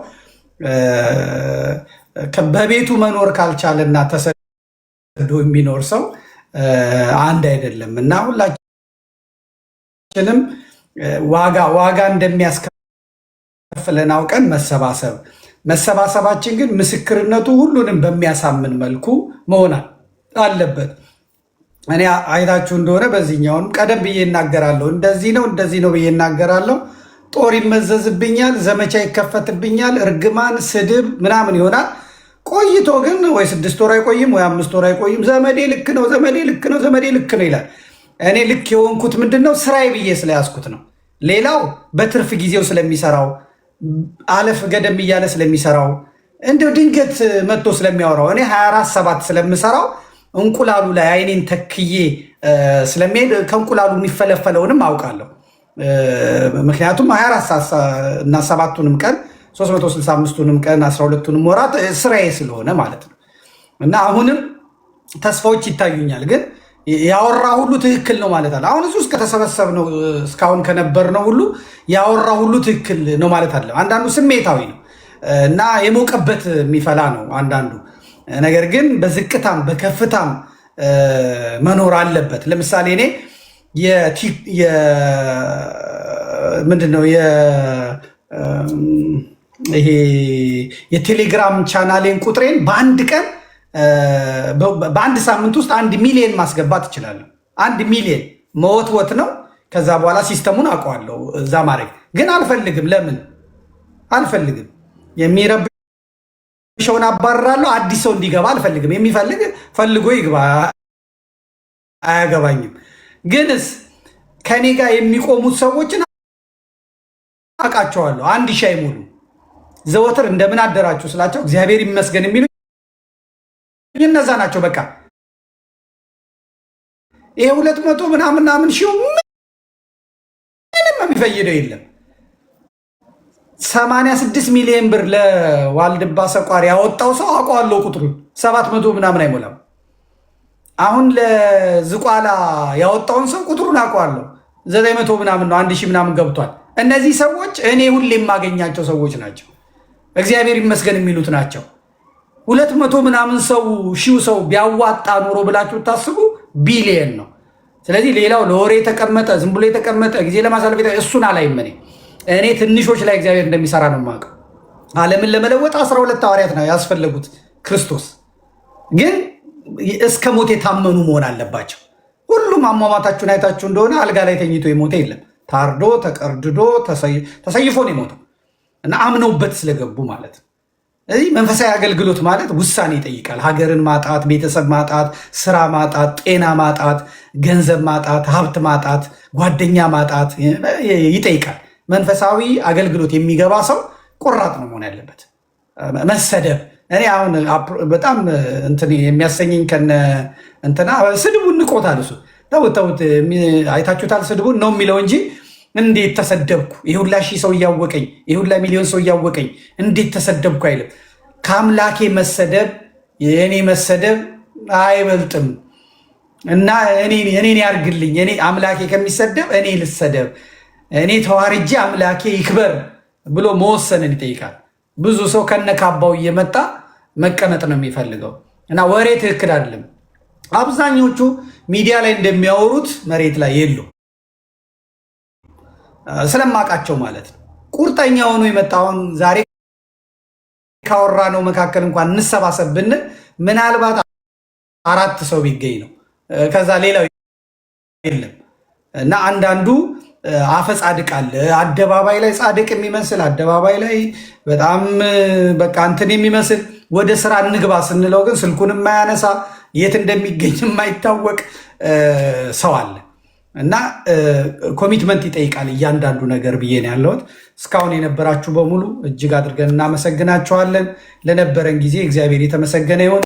በቤቱ መኖር ካልቻለና ተሰዶ የሚኖር ሰው አንድ አይደለም እና ሁላችንም ዋጋ እንደሚያስከፍለን አውቀን መሰባሰባችን ግን ምስክርነቱ ሁሉንም በሚያሳምን መልኩ መሆን አለበት። እኔ አይታችሁ እንደሆነ በዚህኛውንም ቀደም ብዬ እናገራለሁ። እንደዚህ ነው ብዬ እናገራለሁ። ጦር ይመዘዝብኛል፣ ዘመቻ ይከፈትብኛል፣ እርግማን፣ ስድብ ምናምን ይሆናል። ቆይቶ ግን ወይ 6 ወር አይቆይም ወይ 5 ወር አይቆይም። ዘመዴ ልክ ነው ይላል። እኔ ልክ የሆንኩት ምንድነው? ስራዬ ብዬ ስለያዝኩት ነው። ሌላው በትርፍ ጊዜው ስለሚሰራው አለፍ ገደም እያለ ስለሚሰራው እንደው ድንገት መጥቶ ስለሚያወራው እኔ 24/7 ስለምሰራው እንቁላሉ ላይ አይኔን ተክዬ ስለሚሄድ ከእንቁላሉ የሚፈለፈለውንም አውቃለሁ። ምክንያቱም 24 እና 7ቱንም ቀን 365ቱንም ቀን 12ቱንም ወራት ስራዬ ስለሆነ ማለት ነው። እና አሁንም ተስፋዎች ይታዩኛል፣ ግን ያወራ ሁሉ ትክክል ነው ማለት አለ። አሁን እዚህ ውስጥ ከተሰበሰብነው እስካሁን ከነበርነው ሁሉ ያወራ ሁሉ ትክክል ነው ማለት አለ። አንዳንዱ ስሜታዊ ነው እና የሞቀበት የሚፈላ ነው አንዳንዱ። ነገር ግን በዝቅታም በከፍታም መኖር አለበት። ለምሳሌ እኔ ምንድነው ይሄ የቴሌግራም ቻናሌን ቁጥሬን በአንድ ቀን በአንድ ሳምንት ውስጥ 1 ሚሊዮን ማስገባት እችላለሁ። 1 ሚሊዮን መወትወት ነው። ከዛ በኋላ ሲስተሙን አውቀዋለሁ እዛ ማድረግ ግን አልፈልግም። ለምን አልፈልግም? የሚረብሸውን አባርራለሁ። አዲስ ሰው እንዲገባ አልፈልግም። የሚፈልግ ፈልጎ ይግባ፣ አያገባኝም። ግንስ ከኔ ጋር የሚቆሙት ሰዎችን አውቃቸዋለሁ። 1000 አይሞሉ ዘወትር እንደምን አደራችሁ ስላቸው እግዚአብሔር ይመስገን የሚሉ እነዛ ናቸው። በቃ ይሄ 200 ምናምን ሺው ምንም የሚፈይደው የለም። 86 ሚሊዮን ብር ለዋልድባ ሰቋር ያወጣው ሰው አውቀዋለሁ። ቁጥሩ 700 ምናምን አይሞላም። አሁን ለዝቋላ ያወጣውን ሰው ቁጥሩን አውቀዋለሁ። 900 ምናምን ነው፣ 1000 ምናምን ገብቷል። እነዚህ ሰዎች እኔ ሁሌ የማገኛቸው ሰዎች ናቸው። እግዚአብሔር ይመስገን የሚሉት ናቸው። 200 ምናምን ሰው ሺው ሰው ቢያዋጣ ኖሮ ብላችሁ ታስቡ ቢሊየን ነው። ስለዚህ ሌላው ለወሬ የተቀመጠ ዝም ብሎ የተቀመጠ ጊዜ ለማሳለፍ እሱን አላይም። እኔ ትንሾች ላይ እግዚአብሔር እንደሚሰራ ነው የማውቀው። ዓለምን ለመለወጥ 12 ሐዋርያት ነው ያስፈለጉት ክርስቶስ። ግን እስከ ሞት የታመኑ መሆን አለባቸው። ሁሉም አሟሟታችሁን አይታችሁ እንደሆነ አልጋ ላይ ተኝቶ የሞተ የለም። ታርዶ ተቀርድዶ ተሰይፎ ነው የሞተው እና አምነውበት ስለገቡ ማለት ነው። እዚህ መንፈሳዊ አገልግሎት ማለት ውሳኔ ይጠይቃል። ሀገርን ማጣት፣ ቤተሰብ ማጣት፣ ስራ ማጣት፣ ጤና ማጣት፣ ገንዘብ ማጣት፣ ሀብት ማጣት፣ ጓደኛ ማጣት ይጠይቃል። መንፈሳዊ አገልግሎት የሚገባ ሰው ቆራጥ ነው መሆን ያለበት። መሰደብ እኔ አሁን በጣም እንትን የሚያሰኘኝ ከነ እንትና ስድቡን ንቆታል። እሱ ተውት፣ አይታችሁታል። ስድቡን ነው የሚለው እንጂ እንዴት ተሰደብኩ፣ የሁላ ሺህ ሰው እያወቀኝ፣ የሁላ ሚሊዮን ሰው እያወቀኝ እንዴት ተሰደብኩ አይልም። ከአምላኬ መሰደብ የእኔ መሰደብ አይበልጥም እና እኔን ያርግልኝ። እኔ አምላኬ ከሚሰደብ እኔ ልሰደብ፣ እኔ ተዋርጄ አምላኬ ይክበር ብሎ መወሰንን ይጠይቃል። ብዙ ሰው ከነካባው እየመጣ መቀመጥ ነው የሚፈልገው እና ወሬ ትክክል አይደለም። አብዛኞቹ ሚዲያ ላይ እንደሚያወሩት መሬት ላይ የሉ ስለማውቃቸው ማለት ነው። ቁርጠኛ ሆኖ የመጣውን ዛሬ ካወራ ነው መካከል እንኳን እንሰባሰብ ብንል ምናልባት 4 ሰው ቢገኝ ነው። ከዛ ሌላው የለም እና አንዳንዱ አፈ ጻድቅ አለ። አደባባይ ላይ ጻድቅ የሚመስል አደባባይ ላይ በጣም በቃ እንትን የሚመስል ወደ ስራ እንግባ ስንለው ግን ስልኩን የማያነሳ የት እንደሚገኝ የማይታወቅ ሰው አለ እና ኮሚትመንት ይጠይቃል እያንዳንዱ ነገር ብዬ ነው ያለሁት። እስካሁን የነበራችሁ በሙሉ እጅግ አድርገን እናመሰግናችኋለን። ለነበረን ጊዜ እግዚአብሔር የተመሰገነ ይሁን።